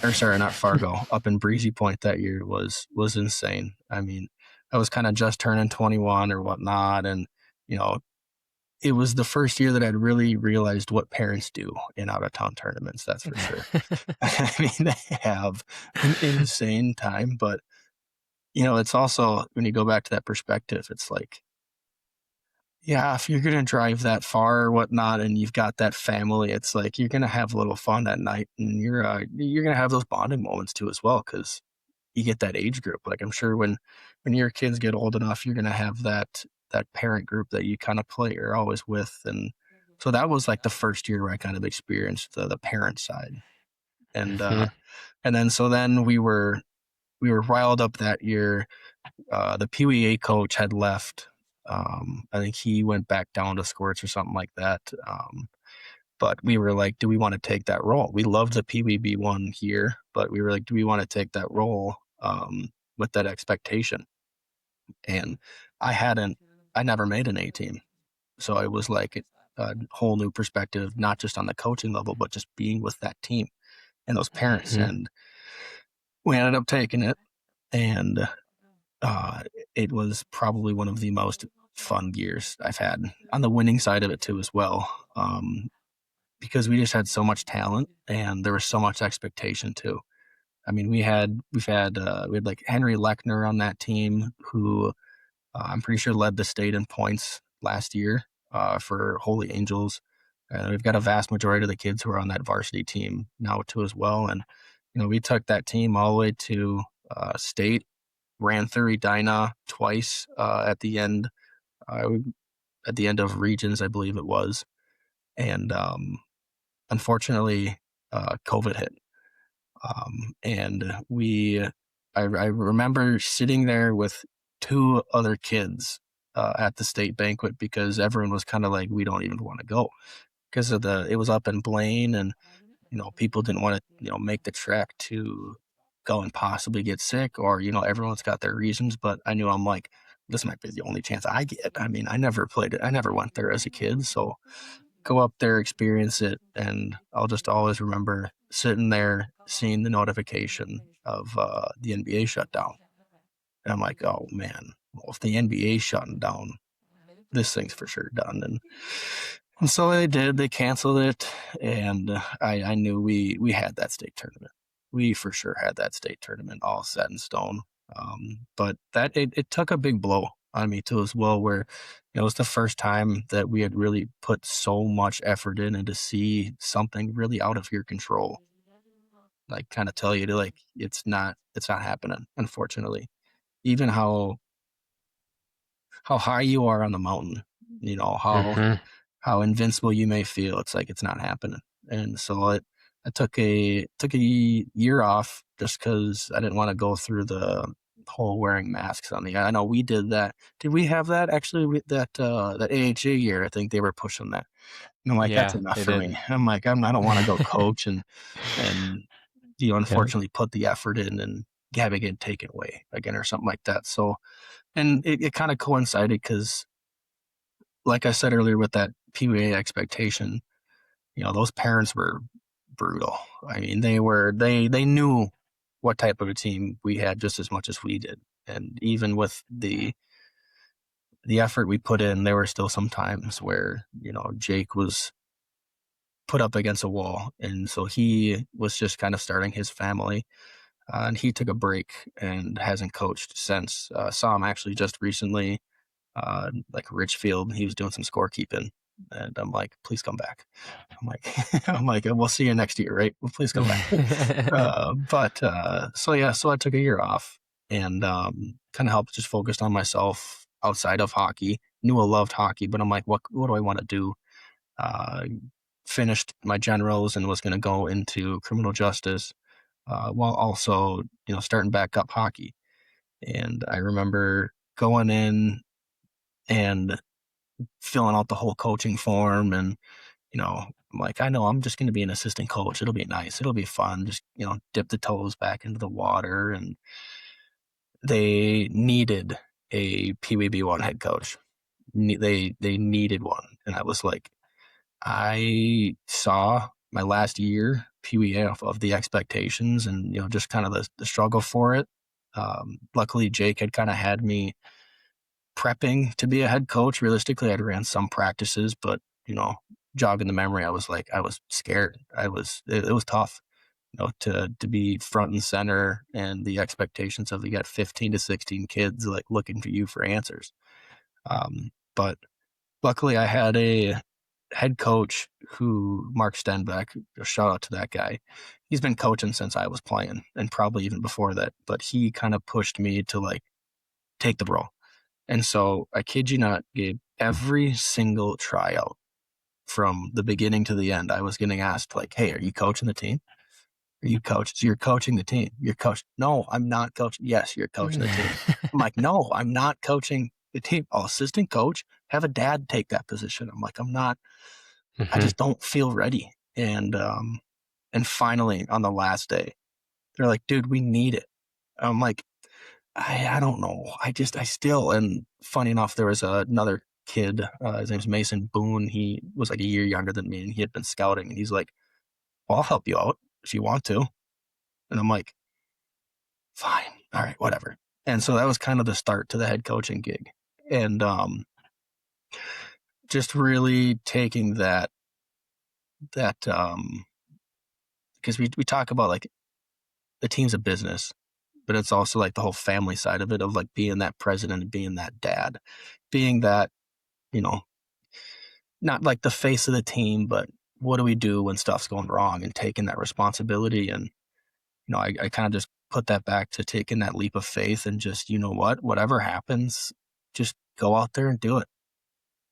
or sorry, not Fargo, up in Breezy Point that year was insane. I mean, I was kind of just turning 21 or whatnot, and you know, it was the first year that I'd really realized what parents do in out of town tournaments. That's for sure. I mean, they have an insane time, but it's also when you go back to that perspective, it's like, yeah, if you're gonna drive that far or whatnot, and you've got that family, it's like you're gonna have a little fun that night, and you're gonna have those bonding moments too as well, because you get that age group. Like I'm sure when your kids get old enough, you're gonna have that parent group that you kind of play are always with, and so that was like the first year where I kind of experienced the parent side, and Hmm. then we were riled up that year. The PWA coach had left. I think he went back down to squirts or something like that. But we were like, do we want to take that role? We loved the PWB one here, but we were like, do we want to take that role with that expectation? And I hadn't, I never made an A team. So it was like a whole new perspective, not just on the coaching level, but just being with that team and those parents. Hmm. And we ended up taking it. And uh, it was probably one of the most fun years I've had on the winning side of it too, as well. Because we just had so much talent and there was so much expectation too. I mean, we had like Henry Lechner on that team, who I'm pretty sure led the state in points last year for Holy Angels. We've got a vast majority of the kids who are on that varsity team now too as well, and we took that team all the way to state. Ran through Edina twice uh, at the end of regions, I believe it was, and unfortunately, COVID hit. And I remember sitting there with two other kids at the state banquet because everyone was kind of like, we don't even want to go because it was up in Blaine, and people didn't want to make the trek to go and possibly get sick, or everyone's got their reasons, but I knew, I'm like, this might be the only chance I get. I mean, I never played it. I never went there as a kid, so go up there, experience it, and I'll just always remember sitting there, seeing the notification of the NBA shutdown, and I'm like, oh man, well, if the NBA shutting down, this thing's for sure done. And so they did. They canceled it, and I knew we had that state tournament. We for sure had that state tournament all set in stone. But it took a big blow on me too as well, where it was the first time that we had really put so much effort in, and to see something really out of your control, like kind of tell you to, like, it's not happening. Unfortunately, even how high you are on the mountain, Hmm. how invincible you may feel, it's like it's not happening. And so I took a year off just because I didn't want to go through the whole wearing masks on the. I know we did that. Did we have that actually? That AHA year, I think they were pushing that. And I'm like, that's Yeah, enough they for did. me. I'm like, I don't want to go coach and Yeah. unfortunately put the effort in and have it get taken away again or something like that. So, and it kind of coincided because, like I said earlier, with that PUA expectation, those parents were brutal. I mean, they knew what type of a team we had just as much as we did. And even with the effort we put in, there were still some times where, Jake was put up against a wall. And so he was just kind of starting his family. And he took a break and hasn't coached since. Saw him actually just recently, like Richfield. He was doing some scorekeeping. And I'm like, please come back. I'm like, I'm like, we'll see you next year, right? Well, please come back. So yeah, so I took a year off, and kind of helped just focused on myself outside of hockey. Knew I loved hockey, but I'm like, what do I want to do? Uh, Finished my generals and was going to go into criminal justice, while also starting back up hockey. And I remember going in and filling out the whole coaching form, and I'm like, I know I'm just going to be an assistant coach. It'll be nice. It'll be fun. Just, dip the toes back into the water. And they needed a PWB1 head coach. They needed one. And I was like, I saw my last year PWA of the expectations, and, just kind of the struggle for it. Luckily, Jake had kind of had me prepping to be a head coach. Realistically, I'd ran some practices, but, jogging the memory, I was like, I was scared. It was tough, to be front and center, and the expectations of, you got 15 to 16 kids like looking to you for answers. But luckily I had a head coach who, Mark Stenbeck, shout out to that guy. He's been coaching since I was playing, and probably even before that, but he kind of pushed me to, like, take the role. And so, I kid you not, Gabe, every single tryout from the beginning to the end, I was getting asked, like, hey, are you coaching the team? Are you coach? So you're coaching the team. You're coach. No, I'm not coaching. Yes, you're coaching the team. I'm like, no, I'm not coaching the team. Oh, assistant coach, have a dad take that position. I'm like, I'm not, I Hmm. just don't feel ready. And finally on the last day, they're like, dude, we need it. I'm like, I don't know. I still, and funny enough, there was another kid, his name's Mason Boone. He was like a year younger than me, and he had been scouting, and he's like, well, I'll help you out if you want to. And I'm like, fine. All right, whatever. And so that was kind of the start to the head coaching gig. And just really taking that because we talk about, like, the team's a business, but it's also like the whole family side of it, of like being that president and being that dad, being that, you know, not like the face of the team, but what do we do when stuff's going wrong, and taking that responsibility. And, I kind of just put that back to taking that leap of faith, and just, whatever happens, just go out there and do it.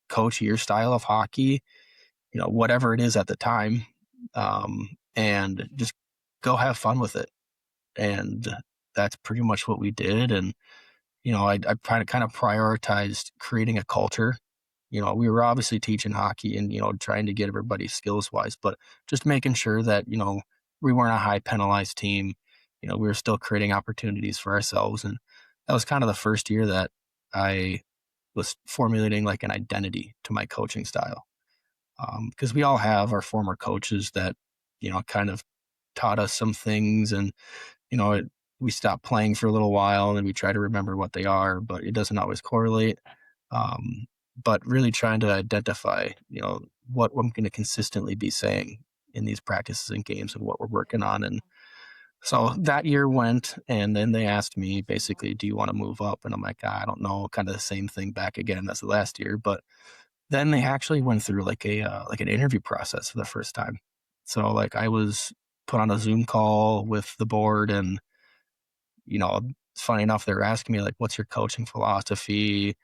Coach your style of hockey, whatever it is at the time, and just go have fun with it. And that's pretty much what we did. And, I kind of prioritized creating a culture. We were obviously teaching hockey and, trying to get everybody skills wise, but just making sure that, we weren't a high penalized team, we were still creating opportunities for ourselves. And that was kind of the first year that I was formulating like an identity to my coaching style. Because we all have our former coaches that, kind of taught us some things, and, we stop playing for a little while and then we try to remember what they are, but it doesn't always correlate. Um, but really trying to identify, what I'm going to consistently be saying in these practices and games and what we're working on. And so that year went, and then they asked me basically, do you want to move up? And I'm like, I don't know, kind of the same thing back again as the last year. But then they actually went through like like an interview process for the first time. So like I was put on a Zoom call with the board, and it's funny enough, they were asking me like, what's your coaching philosophy?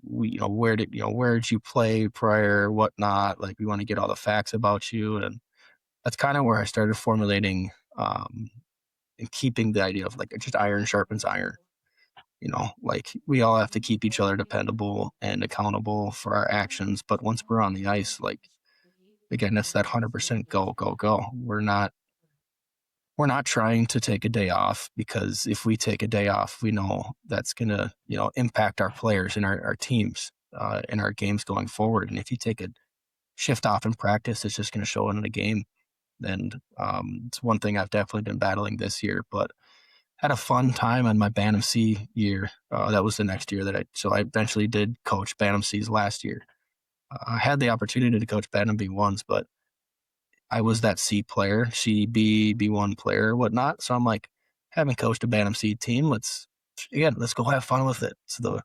Where did you play prior, whatnot? Like, we want to get all the facts about you. And that's kind of where I started formulating, and keeping the idea of like just iron sharpens iron. Like we all have to keep each other dependable and accountable for our actions. But once we're on the ice, like again, it's that 100% go, go, go. We're not trying to take a day off, because if we take a day off, we know that's going to, impact our players and our teams, in our games going forward. And if you take a shift off in practice, it's just going to show in the game. And it's one thing I've definitely been battling this year, but had a fun time on my Bantam C year. That was the next year so I eventually did coach Bantam C's last year. I had the opportunity to coach Bantam B1s, but I was that C player, C, B, B1 player, whatnot. So I'm like, having coached a Bantam C team, let's go have fun with it. It's the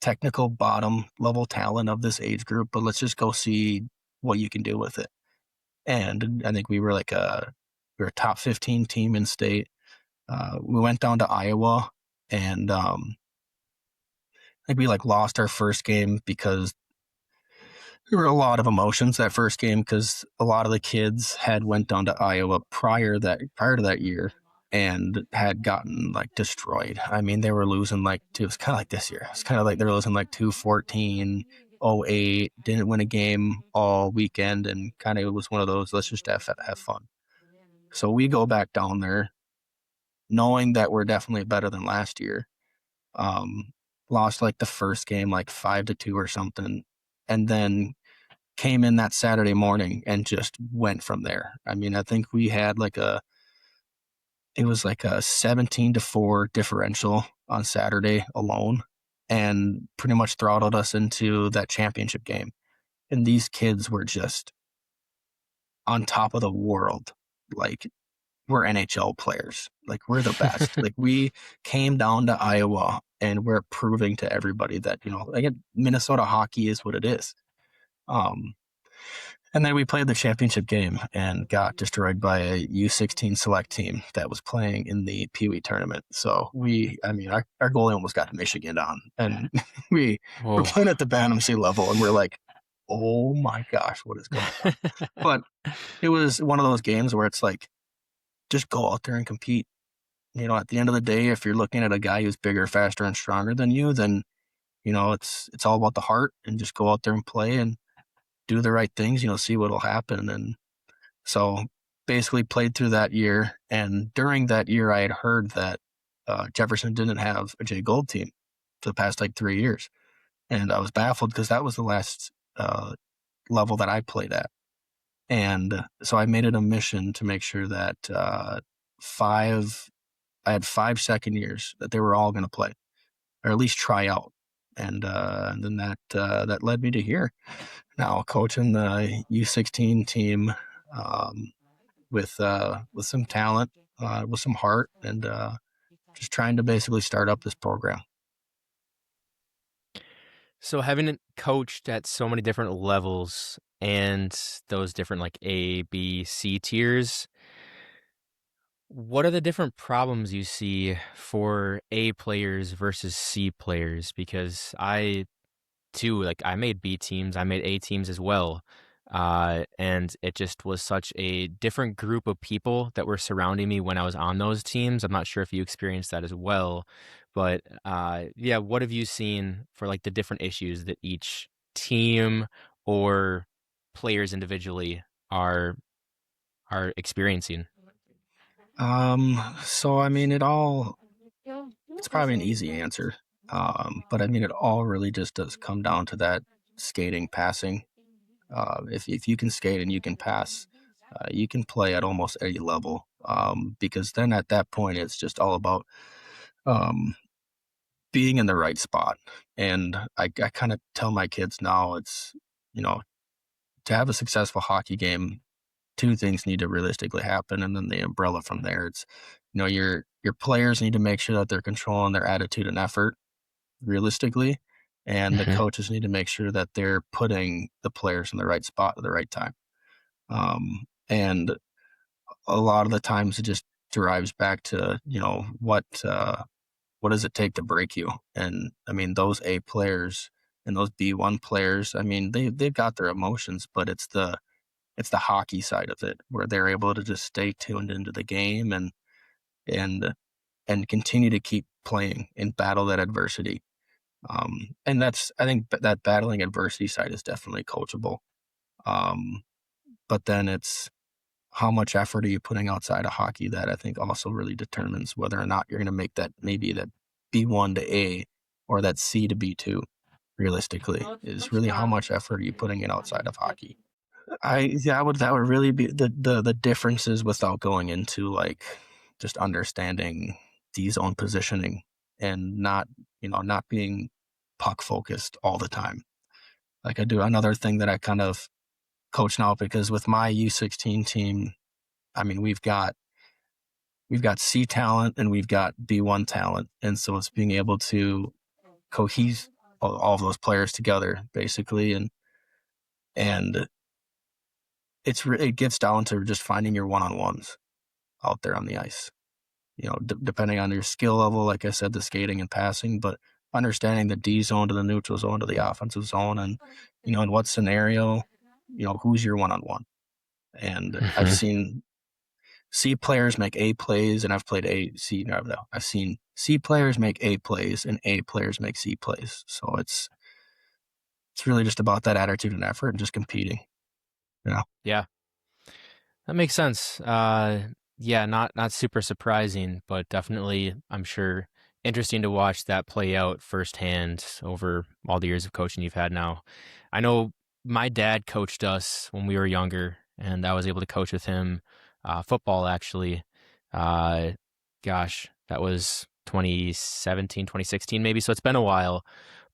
technical bottom level talent of this age group, but let's just go see what you can do with it. And I think we were a top 15 team in state. We went down to Iowa, and I think we like lost our first game because there were a lot of emotions that first game, because a lot of the kids had went down to Iowa prior to that year and had gotten like destroyed. I mean, they were losing like two. It's kind of like this year. It's kind of like they're losing like 2-14, 0-8, didn't win a game all weekend, and kind of it was one of those, let's just have fun. So we go back down there knowing that we're definitely better than last year. Um, Lost like the first game like 5-2 or something, and then came in that Saturday morning and just went from there. I mean, I think we had it was like a 17-4 differential on Saturday alone, and pretty much throttled us into that championship game. And these kids were just on top of the world. Like, we're NHL players. Like, we're the best. Like, we came down to Iowa and we're proving to everybody that, again, Minnesota hockey is what it is. Um, And then we played the championship game and got destroyed by a U16 select team that was playing in the Pee Wee tournament. So our goalie almost got Michigan on, and we were Whoa. playing at the Bantam Sea level, and we're like, oh my gosh, what is going on? But it was one of those games where it's like, just go out there and compete. At the end of the day, if you're looking at a guy who's bigger, faster, and stronger than you, then it's all about the heart, and just go out there and play and do the right things. See what'll happen. And so basically played through that year. And during that year, I had heard that Jefferson didn't have a J Gold team for the past like 3 years. And I was baffled because that was the last level that I played at. And so I made it a mission to make sure that I had 5 second years that they were all going to play, or at least try out. And then that led me to here. Now coaching the U16 team, um, with some talent, with some heart, and just trying to basically start up this program. So having coached at so many different levels and those different like A, B, C tiers, what are the different problems you see for A players versus C players? Because I too, like I made B teams, I made A teams as well. And it just was such a different group of people that were surrounding me when I was on those teams. I'm not sure if you experienced that as well, but yeah, what have you seen for like the different issues that each team or players individually are experiencing? So I mean, it's probably an easy answer. But I mean, it all really just does come down to that skating, passing. If you can skate and you can pass, you can play at almost any level. Because then at that point, it's just all about um, being in the right spot. And I kind of tell my kids now, it's you know, to have a successful hockey game, two things need to realistically happen, and then the umbrella from there. It's your players need to make sure that they're controlling their attitude and effort realistically, and the Hmm. coaches need to make sure that they're putting the players in the right spot at the right time. And a lot of the times it just derives back to what does it take to break you? And I mean those A players and those B1 players. I mean they've got their emotions, but it's the hockey side of it where they're able to just stay tuned into the game and and continue to keep playing and battle that adversity. And that's I think that battling adversity side is definitely coachable. Um, but then it's how much effort are you putting outside of hockey that I think also really determines whether or not you're going to make that maybe that B1 to A or that C to B2 realistically is really how much effort are you putting in outside of hockey. That would really be the differences without going into like just understanding D zone positioning and not being puck focused all the time. Like I do another thing that I kind of coach now because with my U16 team, I mean we've got C talent and we've got B1 talent, and so it's being able to cohese all of those players together basically, and it gets down to just finding your one on ones out there on the ice. Depending on your skill level, like I said, the skating and passing, but understanding the D zone to the neutral zone to the offensive zone, and in what scenario, who's your one on one. And I've Hmm. seen C players make A plays, and I've played A C. No, no, I've seen C players make A plays, and A players make C plays. So it's really just about that attitude and effort, and just competing. You know. Yeah. That makes sense. Yeah, not super surprising, but definitely, I'm sure, interesting to watch that play out firsthand over all the years of coaching you've had now. I know my dad coached us when we were younger, and I was able to coach with him football actually. Uh, Gosh, that was 2017, 2016 maybe, so it's been a while.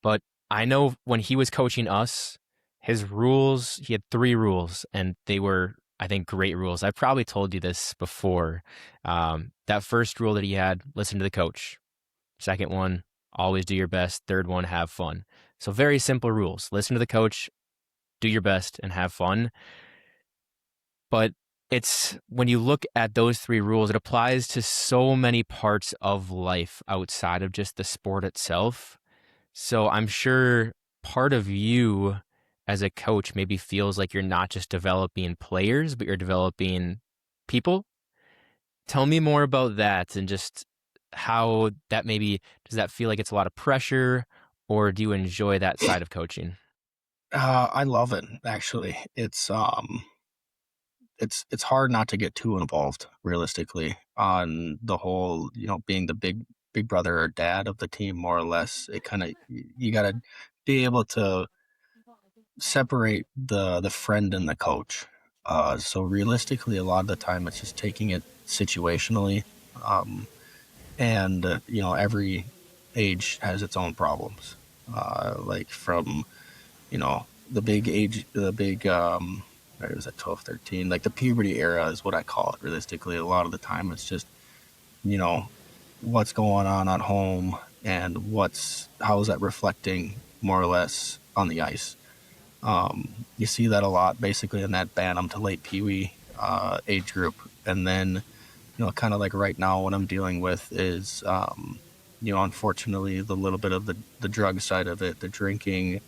But I know when he was coaching us, his rules, he had three rules, and they were, I think, great rules. I've probably told you this before. That first rule that he had, listen to the coach. Second one, always do your best. Third one, have fun. So very simple rules. Listen to the coach, do your best, and have fun. But it's when you look at those three rules, it applies to so many parts of life outside of just the sport itself. So I'm sure part of you as a coach maybe feels like you're not just developing players, but you're developing people. Tell me more about that and just how that maybe does that feel like it's a lot of pressure, or do you enjoy that side of coaching? I love it actually. It's hard not to get too involved realistically on the whole, being the big brother or dad of the team more or less. It kind of you got to be able to separate the friend and the coach. So realistically, a lot of the time it's just taking it situationally, um, and every age has its own problems. Like from the big what was that 12, 13, like the puberty era is what I call it. Realistically, a lot of the time it's just you know what's going on at home and how is that reflecting more or less on the ice. You see that a lot basically in that Bantam to late Pee Wee age group. And then, kind of like right now, what I'm dealing with is, unfortunately, the little bit of the drug side of it, the drinking,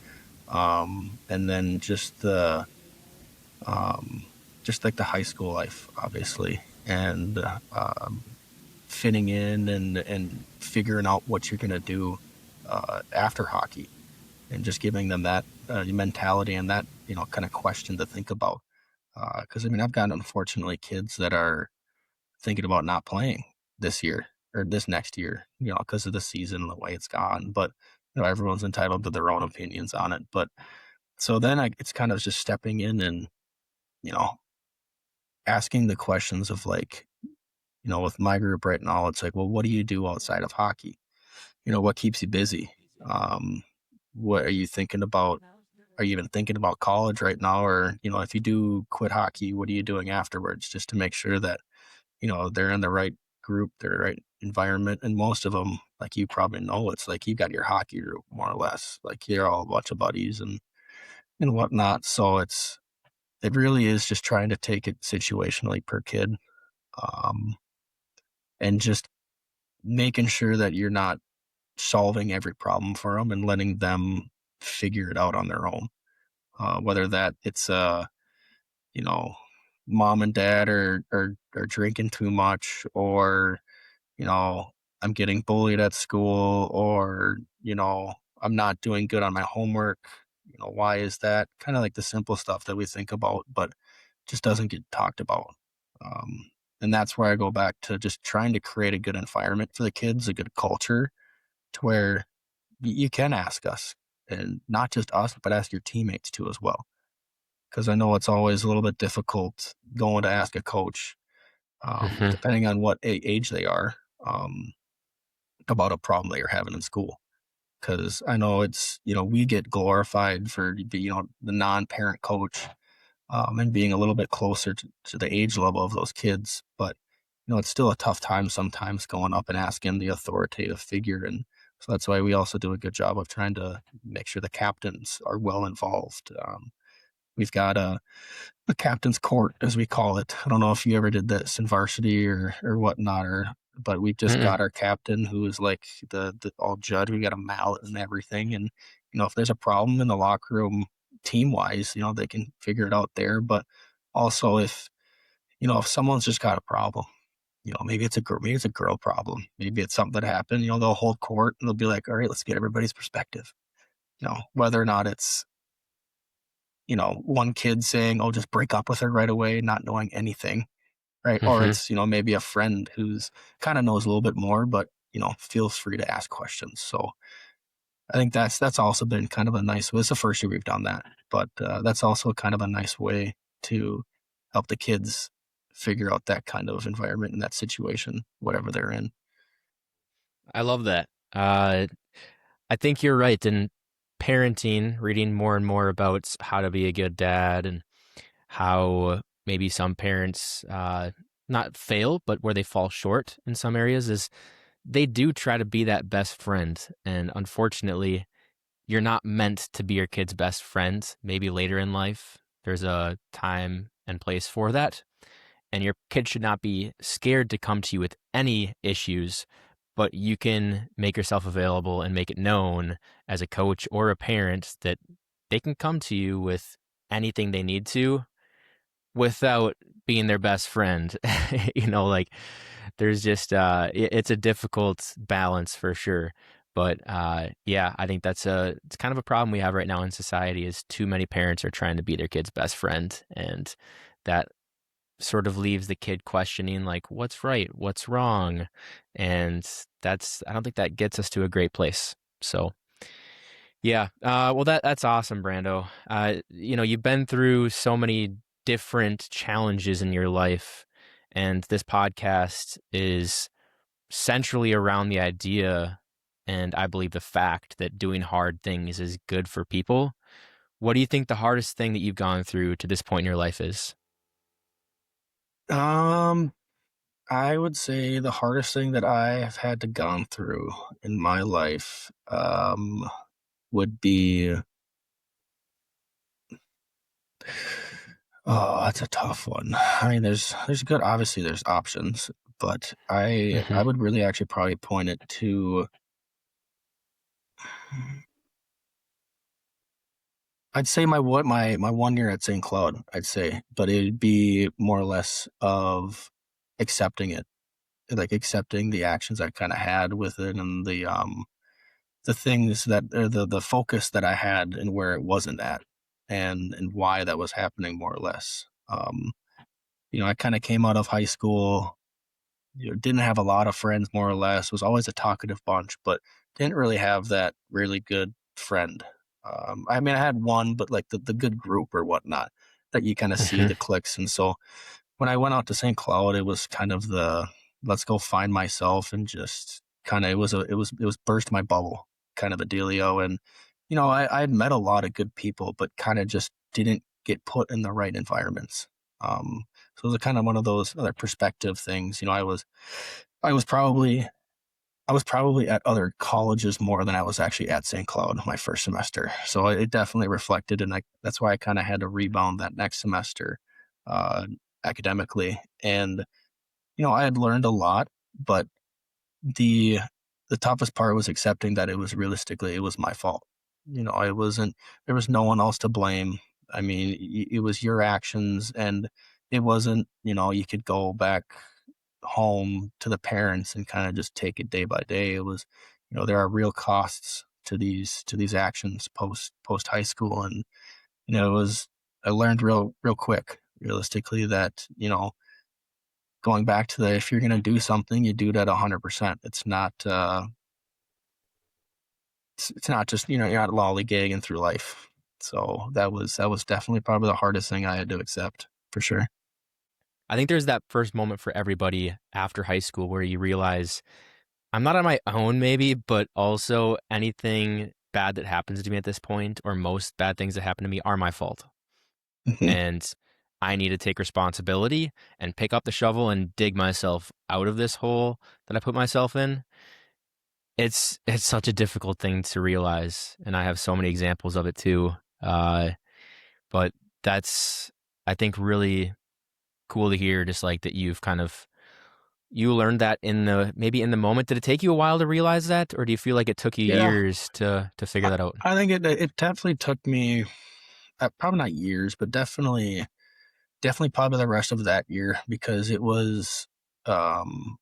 and then um, just like the high school life, obviously, and fitting in and figuring out what you're going to do after hockey and just giving them that mentality and that kind of question to think about. Because I mean, I've got unfortunately kids that are thinking about not playing this year or this next year, because of the season and the way it's gone. But everyone's entitled to their own opinions on it. But so then it's kind of just stepping in and you know asking the questions of like, with my group right now, it's like, well, what do you do outside of hockey? What keeps you busy? Um, what are you thinking about? Are you even thinking about college right now? Or, if you do quit hockey, what are you doing afterwards just to make sure that, they're in the right group, the right environment. And most of them, like you probably know, it's like you got your hockey group more or less. Like you're all a bunch of buddies and whatnot. So it really is just trying to take it situationally per kid. Um, and just making sure that you're not solving every problem for them and letting them figure it out on their own. Whether that it's you know, mom and dad are drinking too much, or you know, I'm getting bullied at school, or I'm not doing good on my homework. Why is that? Kind of like the simple stuff that we think about, but just doesn't get talked about. Um, and that's where I go back to just trying to create a good environment for the kids, a good culture to where you can ask us, and not just us, but ask your teammates too as well. Because I know it's always a little bit difficult going to ask a coach, Hmm. depending on what age they are, um, about a problem that you're having in school. Because I know we get glorified for the non-parent coach, and being a little bit closer to the age level of those kids. But it's still a tough time sometimes going up and asking the authoritative figure. And so that's why we also do a good job of trying to make sure the captains are well involved. We've got a captain's court, as we call it. I don't know if you ever did this in varsity or whatnot, but we've just Mm-mm. got our captain who is like the all judge. We got a mallet and everything, and if there's a problem in the locker room, team wise, they can figure it out there. But also, if someone's just got a problem, maybe it's a girl problem, maybe it's something that happened. They'll hold court and they'll be like, all right, let's get everybody's perspective. Whether or not it's one kid saying, "Oh, just break up with her right away," not knowing anything, right? Or Hmm. it's maybe a friend who's kind of knows a little bit more, but feels free to ask questions. So I think that's also been kind of a nice. Well, it's the first year we've done that, but that's also kind of a nice way to help the kids figure out that kind of environment in that situation, whatever they're in. I love that. I think you're right. In parenting, reading more and more about how to be a good dad and how maybe some parents not fail, but where they fall short in some areas is they do try to be that best friend. And unfortunately, you're not meant to be your kid's best friend. Maybe later in life, there's a time and place for that. And your kid should not be scared to come to you with any issues, but you can make yourself available and make it known as a coach or a parent that they can come to you with anything they need to without being their best friend. Like there's just it's a difficult balance for sure. But yeah, I think it's kind of a problem we have right now in society is too many parents are trying to be their kid's best friend, and that sort of leaves the kid questioning like what's right, what's wrong, and I don't think that gets us to a great place. So yeah, well that's awesome, Brando. You've been through so many different challenges in your life, and this podcast is centrally around the idea, and I believe the fact that doing hard things is good for people. What do you think the hardest thing that you've gone through to this point in your life is? Um, I would say the hardest thing that I have had to gone through in my life, would be, oh, that's a tough one. I mean, there's good, obviously there's options, but I Hmm. would really actually probably point it to, I'd say my 1 year at St. Cloud, I'd say, but it'd be more or less of accepting it, like accepting the actions I kind of had with it, and the things that, or the focus that I had and where it wasn't at, and why that was happening more or less. I kind of came out of high school. didn't have a lot of friends, more or less. Was always a talkative bunch, but didn't really have that really good friend. I mean, I had one, but like the good group or whatnot that you kind of see Hmm. the cliques. And so when I went out to St. Cloud, it was kind of the let's go find myself and just kind of it was burst my bubble kind of a dealio. And I had met a lot of good people, but kind of just didn't get put in the right environments. So it was kind of one of those other perspective things. I was probably I was probably at other colleges more than I was actually at St. Cloud my first semester. So it definitely reflected, and that's why I kind of had to rebound that next semester uh, academically. And I had learned a lot, but the the toughest part was accepting that it was my fault. It wasn't there was no one else to blame. I mean, it was your actions, and it wasn't, you could go back home to the parents and kind of just take it day by day. It was, there are real costs to these actions post high school, and it was I learned real quick, realistically, that going back to the if you're gonna do something, you do it at 100%. It's not just you're not lollygagging through life. So that was definitely probably the hardest thing I had to accept for sure. I think there's that first moment for everybody after high school where you realize I'm not on my own, maybe, but also anything bad that happens to me at this point, or most bad things that happen to me, are my fault. Hmm. And I need to take responsibility and pick up the shovel and dig myself out of this hole that I put myself in. It's such a difficult thing to realize, and I have so many examples of it too. Uh, but that's, I think, really cool to hear. Just like that, you learned that in the maybe in the moment. Did it take you a while to realize that, or do you feel like it took you Yeah, years to figure I, that out? I think it definitely took me probably not years, but definitely probably the rest of that year because um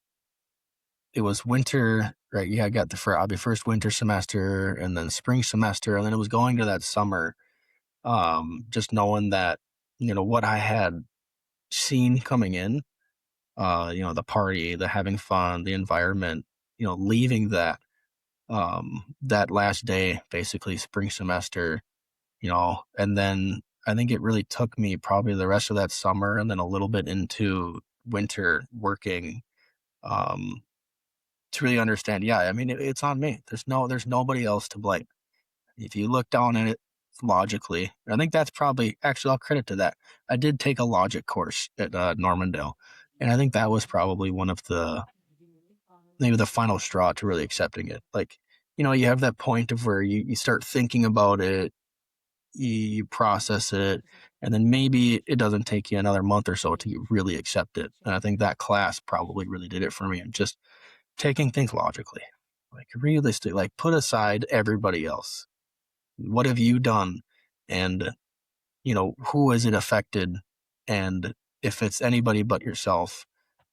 it was winter, right? Yeah, I got the first winter semester and then spring semester, and then it was going to that summer. Just knowing that what I had seen coming in, the party, the having fun, the environment, leaving that last day, basically spring semester, and then I think it really took me probably the rest of that summer and then a little bit into winter working, um, to really understand. Yeah, I mean, it's on me. There's nobody else to blame. If you look down at it logically, I think that's probably actually I'll credit to that. I did take a logic course at Normandale, and I think that was probably one of the maybe the final straw to really accepting it. Like, you have that point of where you start thinking about it, you process it, and then maybe it doesn't take you another month or so to really accept it. And I think that class probably really did it for me. And just taking things logically, like realistic, like put aside everybody else. What have you done? And, who is it affected? And if it's anybody but yourself,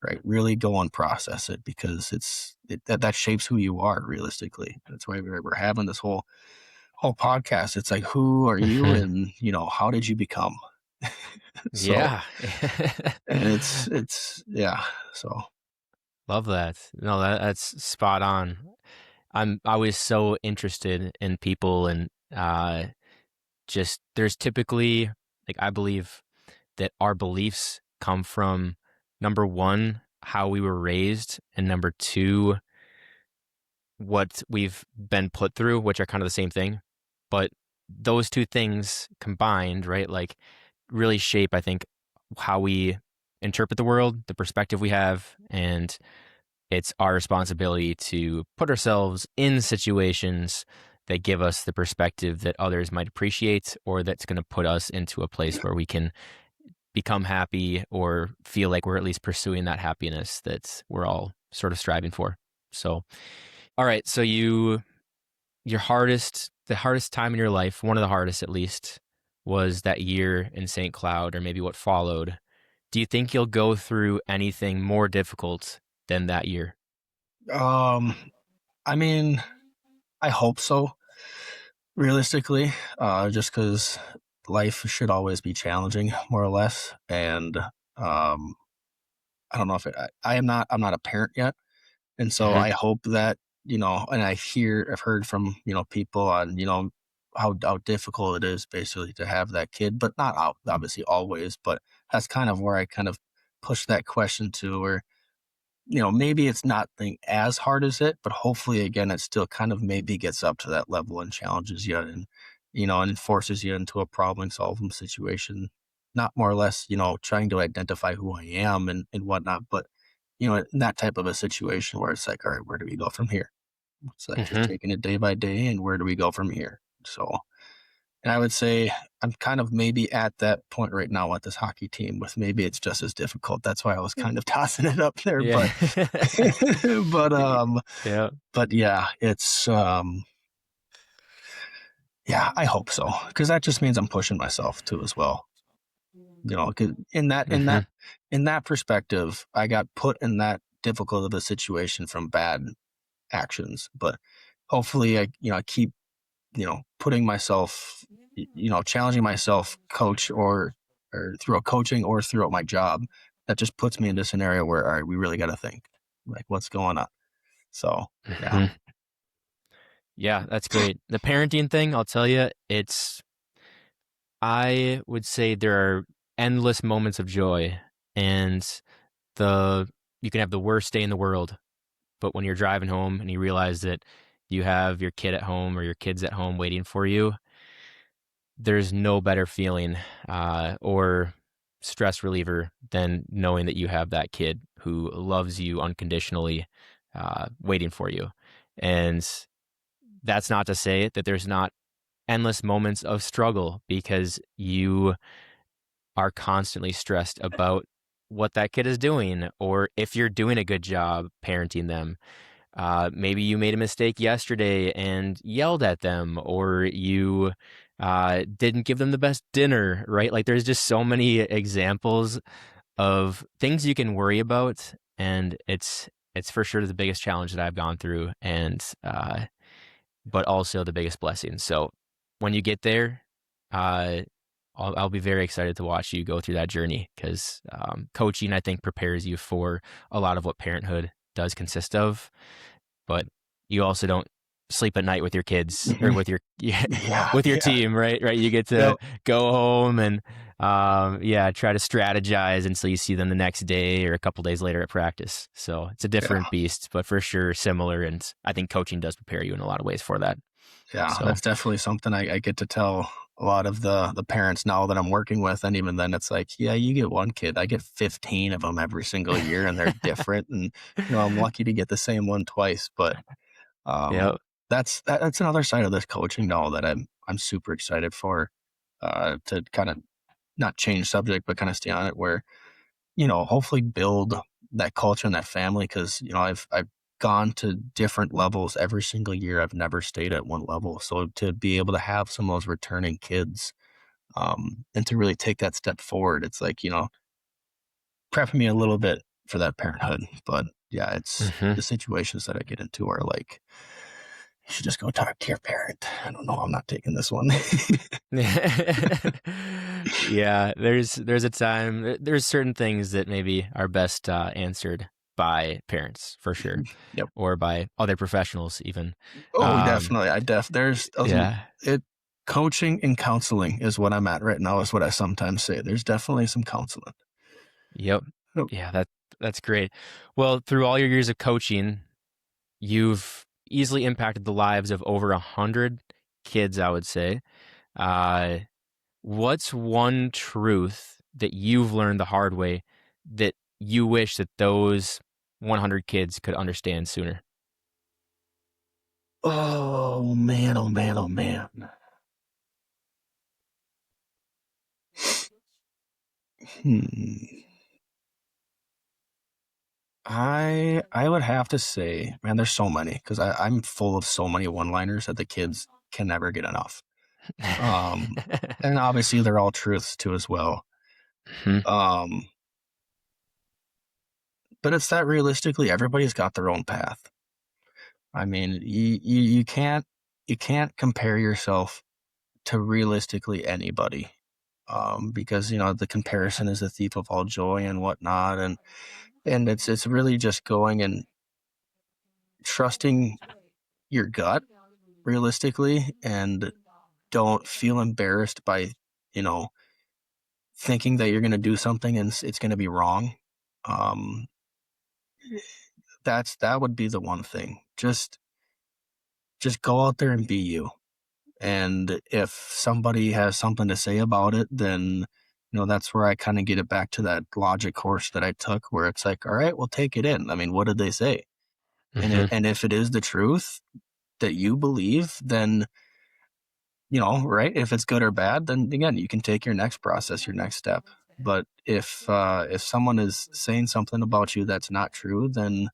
right, really go and process it because that shapes who you are realistically. That's why we're having this whole podcast. It's like, who are you and, how did you become? So, Yeah. and yeah. So, Love that. No, that's spot on. I'm always so interested in people, and just there's typically, like, I believe that our beliefs come from, number one, how we were raised, and number two, what we've been put through, which are kind of the same thing. But those two things combined, right, like, really shape, I think, how we interpret the world, the perspective we have, and it's our responsibility to put ourselves in situations that give us the perspective that others might appreciate, or that's going to put us into a place where we can become happy or feel like we're at least pursuing that happiness that we're all sort of striving for. So, all right. So the hardest time in your life, one of the hardest at least, was that year in St. Cloud, or maybe what followed. Do you think you'll go through anything more difficult than that year? um, I mean, I hope so. Realistically, just because life should always be challenging, more or less, and um, I don't know if I'm not a parent yet. And so Mhm, I hope that, and I've heard from, people on, how difficult it is basically to have that kid, but not obviously always, but that's kind of where I kind of push that question to where, maybe it's not thing as hard as it, but hopefully again, it still kind of maybe gets up to that level and challenges you and, and forces you into a problem solving situation, not more or less, trying to identify who I am and whatnot, but, in that type of a situation where it's like, all right, where do we go from here? It's like just mhm, taking it day by day and where do we go from here? So, and I would say I'm kind of maybe at that point right now with this hockey team with maybe it's just as difficult. That's why I was kind of tossing it up there, yeah. but but Y yeah, but yeah, it's yeah, I hope so because that just means I'm pushing myself too as well. 'Cause mhm, in that perspective, I got put in that difficult of a situation from bad actions, but hopefully I keep putting myself, challenging myself, coach or through a coaching or throughout my job, that just puts me in this scenario where, all right, we really got to think, like, what's going on. So, yeah. mhm. Yeah, that's great. The parenting thing, I'll tell you, I would say there are endless moments of joy, and the you can have the worst day in the world, but when you're driving home and you realize that you have your kid at home or your kids at home waiting for you, there's no better feeling or stress reliever than knowing that you have that kid who loves you unconditionally, waiting for you. And that's not to say that there's not endless moments of struggle because you are constantly stressed about what that kid is doing or if you're doing a good job parenting them. Maybe you made a mistake yesterday and yelled at them, or you didn't give them the best dinner, right? Like there's just so many examples of things you can worry about, and it's for sure the biggest challenge that I've gone through, and but also the biggest blessing. So when you get there, uh, I'll be very excited to watch you go through that journey because coaching, I think, prepares you for a lot of what parenthood does consist of, but you also don't sleep at night with your kids or Mhm. with your yeah, Yeah. with your Yeah. team, right? You get Yep. to go home and yeah, try to strategize until you see them the next day or a couple days later at practice. So it's a different Yeah. beast, but for sure similar. And I think coaching does prepare you in a lot of ways for that. Yeah. So That's definitely something I get to tell a lot of the parents now that I'm working with. And even then, it's like, yeah, you get one kid. I get 15 of them every single year, and they're different. And, I'm lucky to get the same one twice. But Um, yeah. that's another side of this coaching now that I'm super excited for, to kind of not change subject, but kind of stay on it where, hopefully build that culture and that family. Cause, I've gone to different levels every single year. I've never stayed at one level. So to be able to have some of those returning kids, and to really take that step forward, it's like, prepping me a little bit for that parenthood. But yeah, it's Hmm. the situations that I get into are like, you should just go talk to your parent. I don't know. I'm not taking this one. Yeah, there's a time there's certain things that maybe are best answered by parents for sure, Yep. or by other professionals even. Oh, Um, definitely. there's yeah, it, coaching and counseling is what I'm at right now, is what I sometimes say. There's definitely some counseling. yep, Oh, yeah, that's great. Well, through all your years of coaching, you've easily impacted the lives of over 100 kids, I would say. Uh, What's one truth that you've learned the hard way that you wish that those 100 kids could understand sooner? oh man, oh man, oh man. Hmm. I would have to say, man, there's so many because I'm full of so many one-liners that the kids can never get enough. Um, and obviously they're all truths too as well. Mhm, Um, but it's that realistically everybody's got their own path. I mean, you can't compare yourself to realistically anybody, because the comparison is the thief of all joy and whatnot. And And it's really just going and trusting your gut realistically, and don't feel embarrassed by, you know, thinking that you're going to do something and it's going to be wrong. Um, that would be the one thing. Just go out there and be you. And if somebody has something to say about it, then that's where I kind of get it back to that logic course that I took, where it's like, all right, well, take it in. I mean, what did they say? Hmm. And if it is the truth that you believe, then right. If it's good or bad, then again, you can take your next process, your next step. But if someone is saying something about you that's not true, then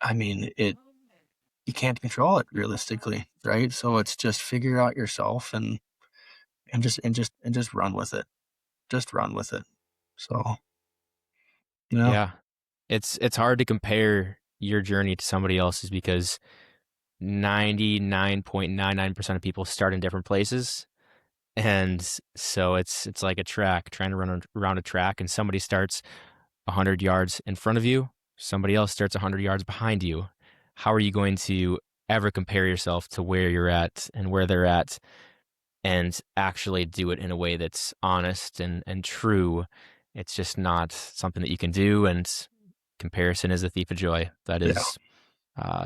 I mean, you can't control it realistically, right? So it's just figure out yourself and just run with it. Just run with it. So yeah. Yeah. It's hard to compare your journey to somebody else's because 99.99% of people start in different places. And so it's like a track, trying to run around a track, and somebody starts 100 yards in front of you, somebody else starts 100 yards behind you. How are you going to ever compare yourself to where you're at and where they're at and actually do it in a way that's honest and true? It's just not something that you can do. And comparison is a thief of joy. That Yeah. is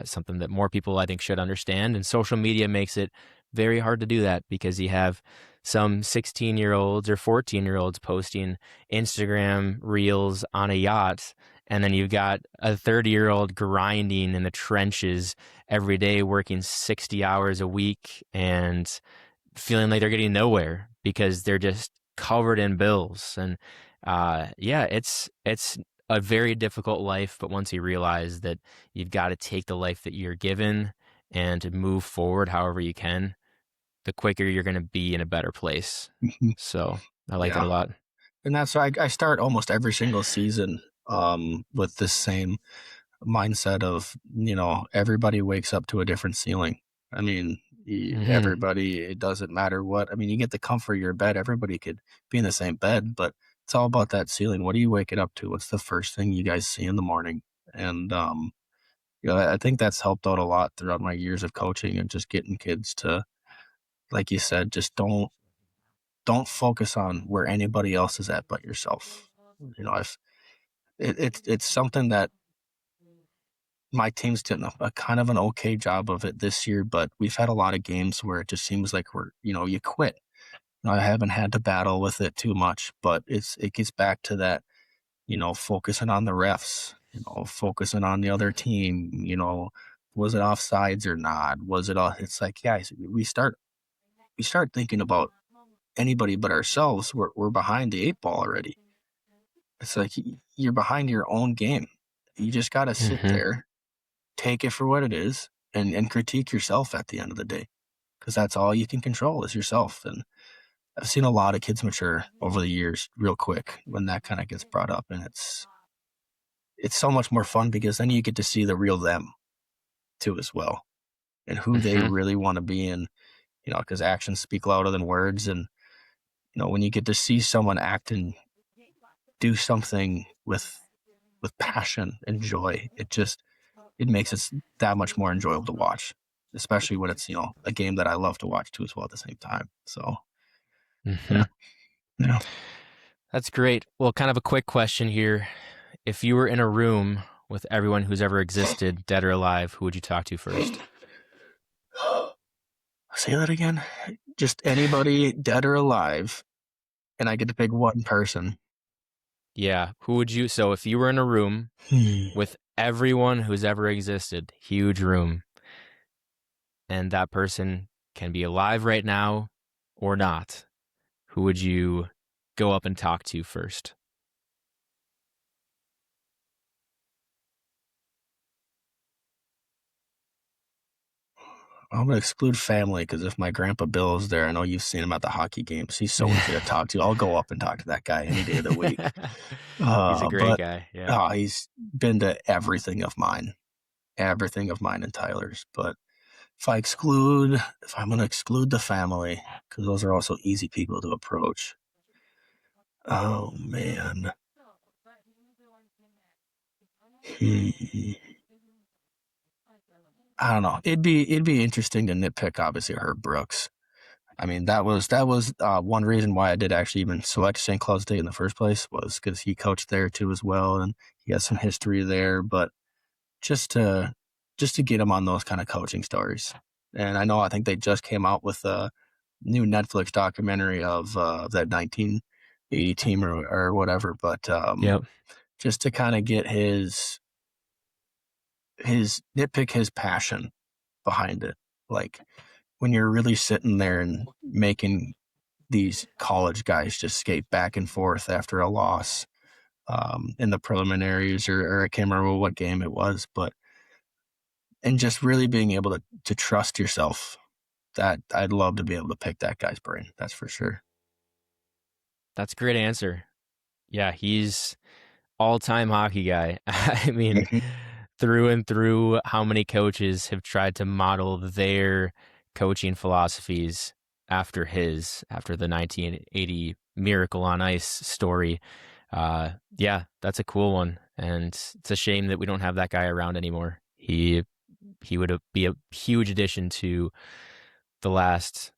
something that more people, I think, should understand. And social media makes it very hard to do that because you have some 16-year-olds or 14-year-olds posting Instagram reels on a yacht. And then you've got a 30-year-old grinding in the trenches every day, working 60 hours a week and feeling like they're getting nowhere because they're just covered in bills. And yeah, it's a very difficult life, but once you realize that you've got to take the life that you're given and to move forward however you can, the quicker you're going to be in a better place. Mhm. So I like that Yeah. a lot. And that's why I start almost every single season with this same mindset of, everybody wakes up to a different ceiling. I mean, Hmm. everybody, it doesn't matter what. I mean, you get the comfort of your bed. Everybody could be in the same bed, but it's all about that ceiling. What are you waking up to? What's the first thing you guys see in the morning? And I think that's helped out a lot throughout my years of coaching and just getting kids to, like you said, just don't focus on where anybody else is at but yourself. If it's something that my team's done a kind of an okay job of it this year, but we've had a lot of games where it just seems like you quit. I haven't had to battle with it too much, but it gets back to that, focusing on the refs, focusing on the other team, was it offsides or not? Was it all? It's like, yeah, we start thinking about anybody but ourselves. We're behind the eight ball already. It's like you're behind your own game. You just got to sit Hmm. there, take it for what it is, and critique yourself at the end of the day, because that's all you can control is yourself. And I've seen a lot of kids mature over the years real quick when that kind of gets brought up, and it's so much more fun because then you get to see the real them too as well, and who they Hmm. really want to be in. Because actions speak louder than words, and when you get to see someone act and do something with passion and joy, it makes it that much more enjoyable to watch, especially when it's a game that I love to watch too as well at the same time. So Hmm. yeah, yeah. That's great. Well, kind of a quick question here. If you were in a room with everyone who's ever existed, dead or alive, who would you talk to first? Say that again. Just anybody dead or alive, and I get to pick one person. Yeah, who would you? So if you were in a room Hmm. with everyone who's ever existed, huge room, and that person can be alive right now or not, who would you go up and talk to first? I'm gonna exclude family because if my grandpa Bill is there, I know you've seen him at the hockey games. He's so easy to talk to. I'll go up and talk to that guy any day of the week. He's a great But guy. Yeah. he's been to everything of mine and Tyler's. But if I'm gonna exclude the family, because those are also easy people to approach. Oh man, Hmm. I don't know. It'd be interesting to nitpick, obviously, Herb Brooks. I mean, that was one reason why I did actually even select St. Cloud State in the first place was because he coached there too as well, and he has some history there. But just to just to get him on those kind of coaching stories, and I think they just came out with a new Netflix documentary of that 1980 team or whatever. But Yep. just to kind of get his nitpick his passion behind it, like when you're really sitting there and making these college guys just skate back and forth after a loss in the preliminaries, or I can't remember what game it was, but and just really being able to trust yourself. That I'd love to be able to pick that guy's brain. That's for sure. That's a great answer. Yeah, he's all-time hockey guy. I mean, Mhm. through and through, how many coaches have tried to model their coaching philosophies after the 1980 Miracle on Ice story. Yeah, that's a cool one, and it's a shame that we don't have that guy around anymore. He would be a huge addition to the last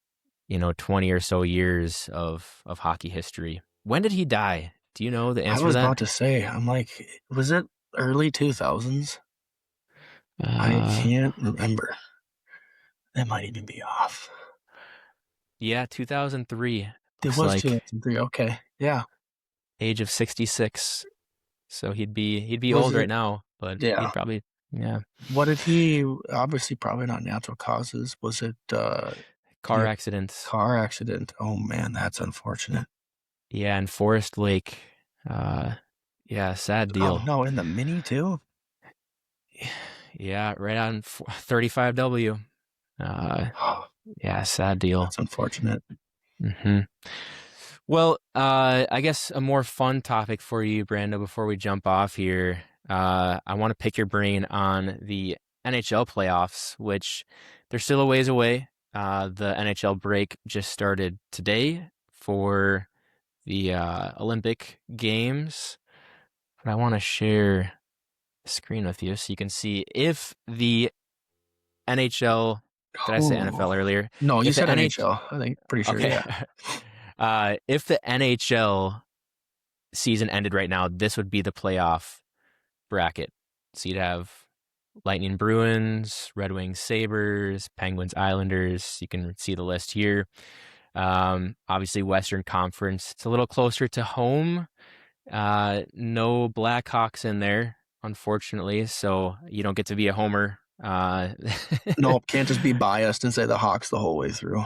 20 or so years of hockey history. When did he die? Do you know the I answer to was that? about to say, I'm like, was it early 2000s? I Uh, can't remember. That might even be off. yeah, 2003. It Looks was like 2003. Okay. Yeah. age of 66. So he'd be Was old right it? now, but he'd Yeah. probably yeah. What did he, obviously, probably not natural causes. Was it, Car yeah, accident. car accident? Oh, man, that's unfortunate. Yeah, in Forest Lake. Uh, yeah, sad Oh, deal. no, in the mini, too? Yeah, right on 35W. Uh, Oh, yeah, sad deal. that's unfortunate. hmm Well, I guess a more fun topic for you, Brando, before we jump off here. I want to pick your brain on the NHL playoffs, which they're still a ways away. The NHL break just started today for the Olympic Games, but I want to share the screen with you so you can see if the NHL, did I say Ooh. NFL earlier? No, you If the said NH, NHL. I think, pretty sure, okay. yeah. If the NHL season ended right now, this would be the playoff bracket. So you'd have Lightning Bruins, Red Wings Sabres, Penguins Islanders. You can see the list here. Obviously, Western Conference. It's a little closer to home. No Blackhawks in there, unfortunately. So you don't get to be a homer. Nope, can't just be biased and say the Hawks the whole way through.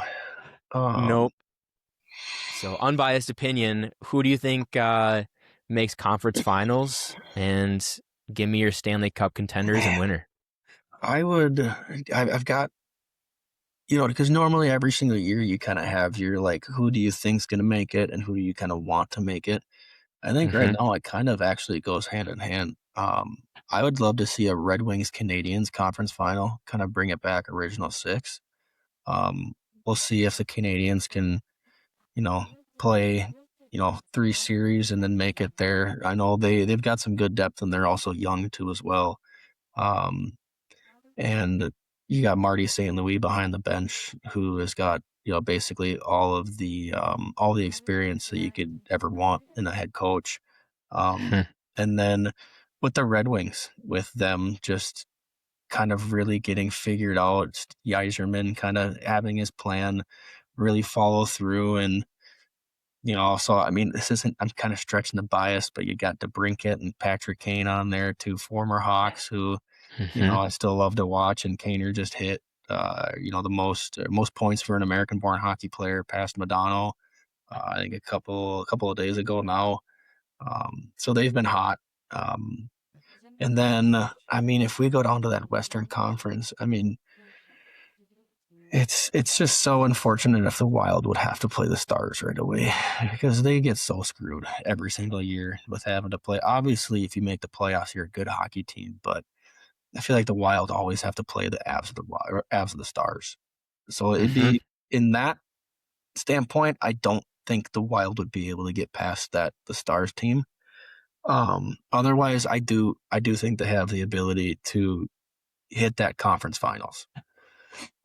Um, Nope. So unbiased opinion. Who do you think makes conference finals? And give me your Stanley Cup contenders and man, winner. I would, I've got, because normally every single year you kind of have your, like, who do you think's going to make it and who do you kind of want to make it? I think right hmm now it kind of actually goes hand in hand. I would love to see a Red Wings Canadians conference final, kind of bring it back original six. Um, we'll see if the Canadians can, you know, play, three series and then make it there. I know they've got some good depth and they're also young too as well. Um, and you got Marty St. Louis behind the bench, who has got basically all the experience that you could ever want in a head coach. And then with the Red Wings, with them just kind of really getting figured out, Yzerman kind of having his plan really follow through, and also, I mean, this isn't, I'm kind of stretching the bias, but you got DeBrincat and Patrick Kane on there, two former Hawks who hmm I still love to watch, and Kaner just hit, the most points for an American-born hockey player past Madonna. I think a couple of days ago now. So they've been hot. Um, and then, I mean, if we go down to that Western Conference, I mean, it's just so unfortunate if the Wild would have to play the Stars right away because they get so screwed every single year with having to play. Obviously, if you make the playoffs, you're a good hockey team, but I feel like the Wild always have to play the Avs of the Stars. So it'd hmm be in that standpoint, I don't think the Wild would be able to get past the Stars team. Otherwise, I do think they have the ability to hit that conference finals.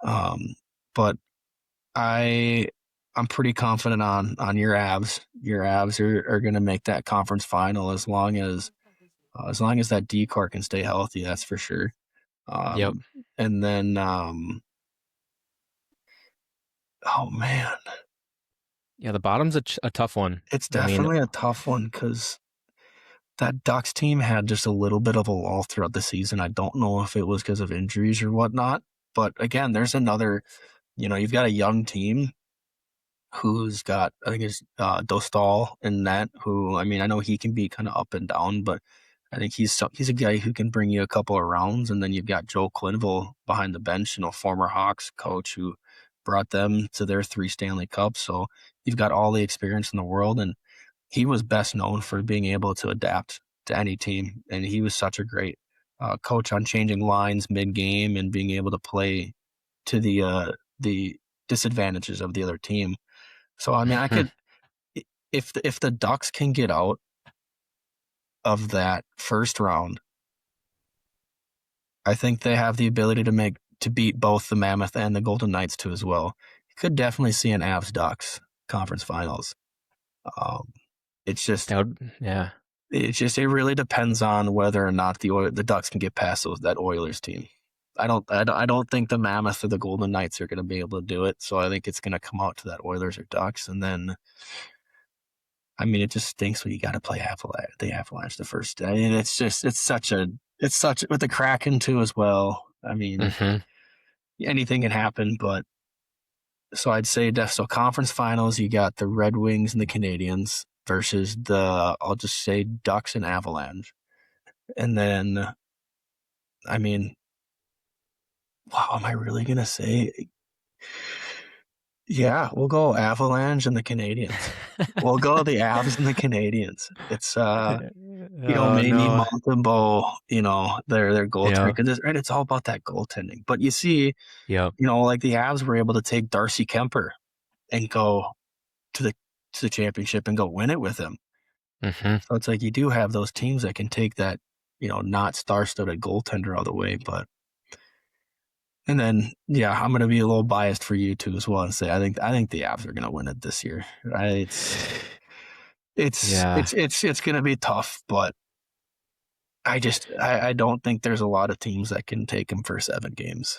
Um, but I I'm pretty confident on your Avs. Your Avs are going to make that conference final as long as that decor can stay healthy. That's for sure. Yep. And then oh man, Yeah, the bottom's a tough one. it's I mean, definitely a tough one because that Ducks team had just a little bit of a lull throughout the season. I don't know if it was because of injuries or whatnot. But again, there's another. You've got a young team who's got, I think it's Dostal in net, who, I mean, I know he can be kind of up and down, but I think he's a guy who can bring you a couple of rounds. And then you've got Joe Quenneville behind the bench, former Hawks coach who brought them to their 3 Stanley Cups. So you've got all the experience in the world. And he was best known for being able to adapt to any team. And he was such a great coach on changing lines mid game and being able to play to the disadvantages of the other team. So I mean, I could if the Ducks can get out of that first round, I think they have the ability to beat both the Mammoth and the Golden Knights too as well. You could definitely see an Avs Ducks conference finals. Um, it's just yeah. it really depends on whether or not the Ducks can get past that Oilers team. I don't think the Mammoth or the Golden Knights are going to be able to do it. So I think it's going to come out to that Oilers or Ducks, and then I mean, it just stinks when you got to play the Avalanche the first day, and it's such with the Kraken too as well. I mean, Hmm. anything can happen, but so I'd say so conference finals, you got the Red Wings and the Canadians versus the I'll just say Ducks and Avalanche, and then I mean, wow, am I really gonna say? Yeah, we'll go Avalanche and the Canadians. We'll go the Avs and the Canadians. It's Oh maybe no. Montembeault, their goaltending, Yeah. because it's all about that goaltending. But you see, Yep. like the Avs were able to take Darcy Kemper and go to the championship and go win it with him. Hmm. So it's like you do have those teams that can take that, not star-studded goaltender all the way. And then, yeah, I'm going to be a little biased for you too as well and say I think the Avs are going to win it this year. It's Yeah. it's it's it's going to be tough, but I don't think there's a lot of teams that can take him for 7 games.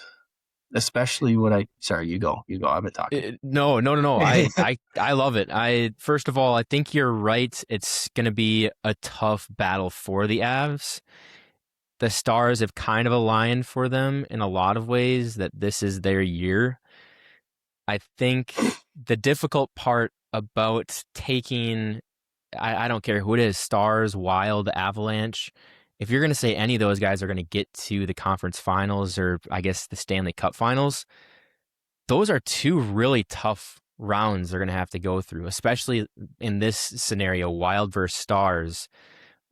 Especially sorry, you go. I've been talking. No, no, no, no. I love it. First of all, I think you're right. It's going to be a tough battle for the Avs. The stars have kind of aligned for them in a lot of ways that this is their year. I think the difficult part about taking, I don't care who it is, Stars, Wild, Avalanche, if you're going to say any of those guys are going to get to the conference finals or I guess the Stanley Cup finals, those are two really tough rounds they're going to have to go through, especially in this scenario, Wild versus Stars.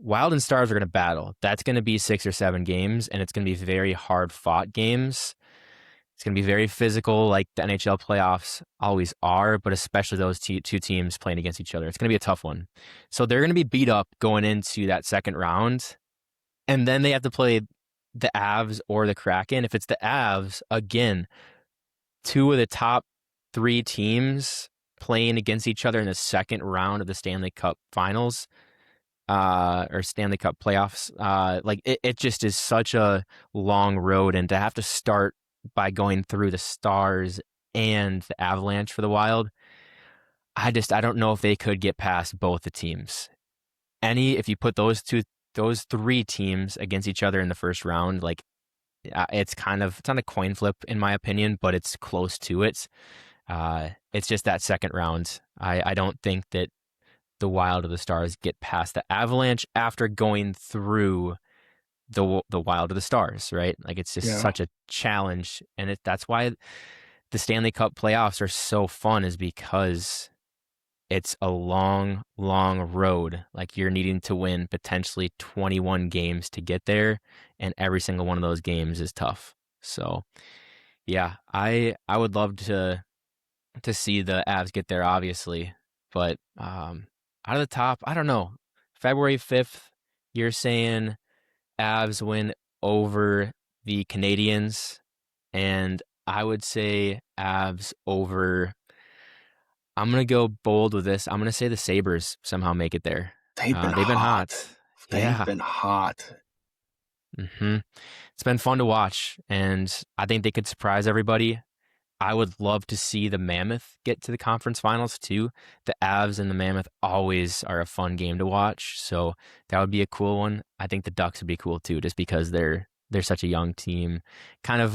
Wild and Stars are going to battle. That's going to be 6 or 7 games, and it's going to be very hard fought games. It's going to be very physical, like the NHL playoffs always are, but especially those two teams playing against each other. It's going to be a tough one. So they're going to be beat up going into that second round, and then they have to play the Avs or the Kraken. If it's the Avs, again, two of the top three teams playing against each other in the second round of the Stanley Cup Finals or Stanley Cup playoffs. Like it just is such a long road, and to have to start by going through the Stars and the Avalanche for the Wild, I don't know if they could get past both the teams. If you put those three teams against each other in the first round, like it's not a coin flip in my opinion, but it's close to it. It's just that second round. I don't think that the Wild or the Stars get past the Avalanche after going through the Wild or the Stars, right? Like it's just Yeah, such a challenge, and that's why the Stanley Cup playoffs are so fun, is because it's a long, long road. Like you're needing to win potentially 21 games to get there, and every single one of those games is tough. So yeah, I would love to see the Avs get there, obviously. But out of the top, I don't know. February 5th. you're saying Avs win over the Canadians, and I would say Avs over. I'm gonna go bold with this. I'm gonna say the Sabres somehow make it there. They've been They've been hot. hot. They've Yeah. been hot. hmm It's been fun to watch, and I think they could surprise everybody. I would love to see the Mammoth get to the conference finals too. The Avs and the Mammoth always are a fun game to watch, so that would be a cool one. I think the Ducks would be cool too, just because they're such a young team. Kind of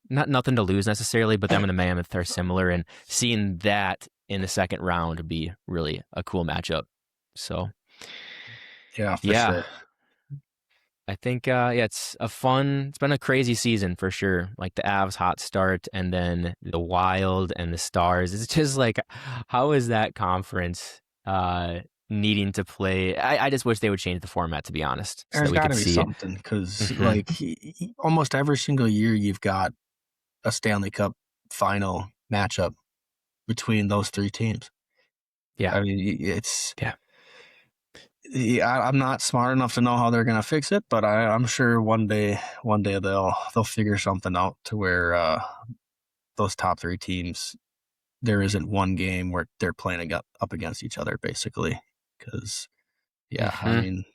not nothing to lose necessarily, but them and the Mammoth are similar, and seeing that in the second round would be really a cool matchup. So Yeah, for yeah, sure. I think yeah, it's been a crazy season for sure. Like the Avs hot start and then the Wild and the Stars. It's just like how is that conference needing to play? I just wish they would change the format, to be honest, so that There's we got could to be see it. something because, hmm like, almost every single year you've got a Stanley Cup final matchup between those three teams. Yeah. I mean, it's Yeah. yeah, I'm not smart enough to know how they're gonna fix it, but I'm sure one day they'll figure something out to where those top three teams, there isn't one game where they're playing up against each other, basically. Because yeah, I hmm mean,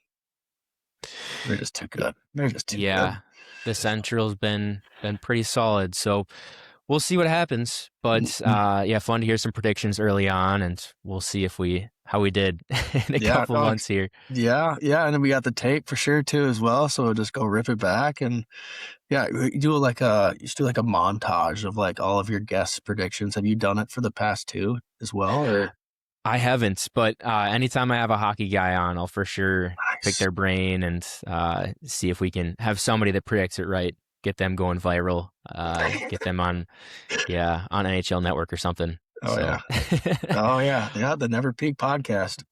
they're just too good. They're just too good. Yeah. The Central's been pretty solid, so we'll see what happens. But Mhm. yeah, fun to hear some predictions early on, and we'll see if we how we did in a Yeah, couple months here. yeah, yeah, and then we got the tape for sure too as well. So we'll just go rip it back and yeah, you just do like a montage of like all of your guest predictions. Have you done it for the past two as well, or I haven't, but anytime I have a hockey guy on, I'll for sure pick nice? their brain and see if we can have somebody that predicts it right, get them going viral, get them on, yeah, on NHL Network or something. Oh So, yeah, oh yeah, yeah. The Never Peak podcast.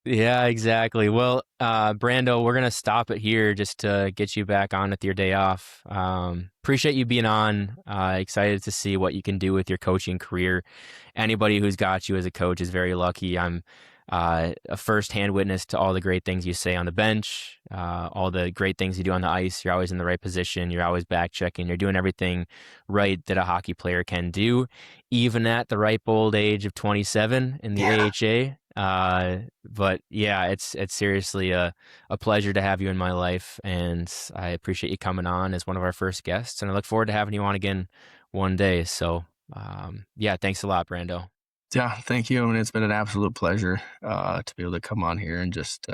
yeah, exactly. Well, Brando, we're gonna stop it here just to get you back on with your day off. Appreciate you being on. Excited to see what you can do with your coaching career. Anybody who's got you as a coach is very lucky. I'm a firsthand witness to all the great things you say on the bench, all the great things you do on the ice. You're always in the right position. You're always back checking. You're doing everything right that a hockey player can do, even at the ripe old age of 27 in the Yeah, AHA. But yeah, it's seriously a pleasure to have you in my life, and I appreciate you coming on as one of our first guests, and I look forward to having you on again one day. So, yeah, thanks a lot, Brando. yeah. Thank you. I mean, it's been an absolute pleasure to be able to come on here and just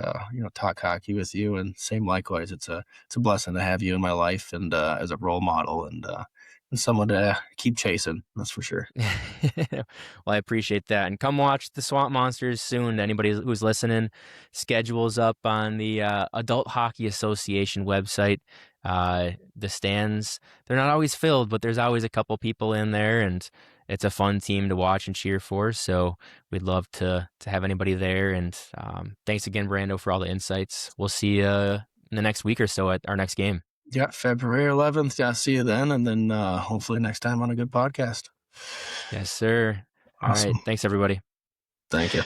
talk hockey with you. And same likewise, it's a blessing to have you in my life and as a role model and someone to keep chasing. That's for sure. Well, I appreciate that. And come watch the Swamp Monsters soon. Anybody who's listening, schedules up on the Adult Hockey Association website. The stands, they're not always filled, but there's always a couple people in there, and it's a fun team to watch and cheer for. So we'd love to have anybody there. And thanks again, Brando, for all the insights. We'll see you in the next week or so at our next game. Yeah, February 11th. Yeah, see you then, and then hopefully next time on a good podcast. Yes, sir. All right. Awesome. Thanks, everybody. Thank you.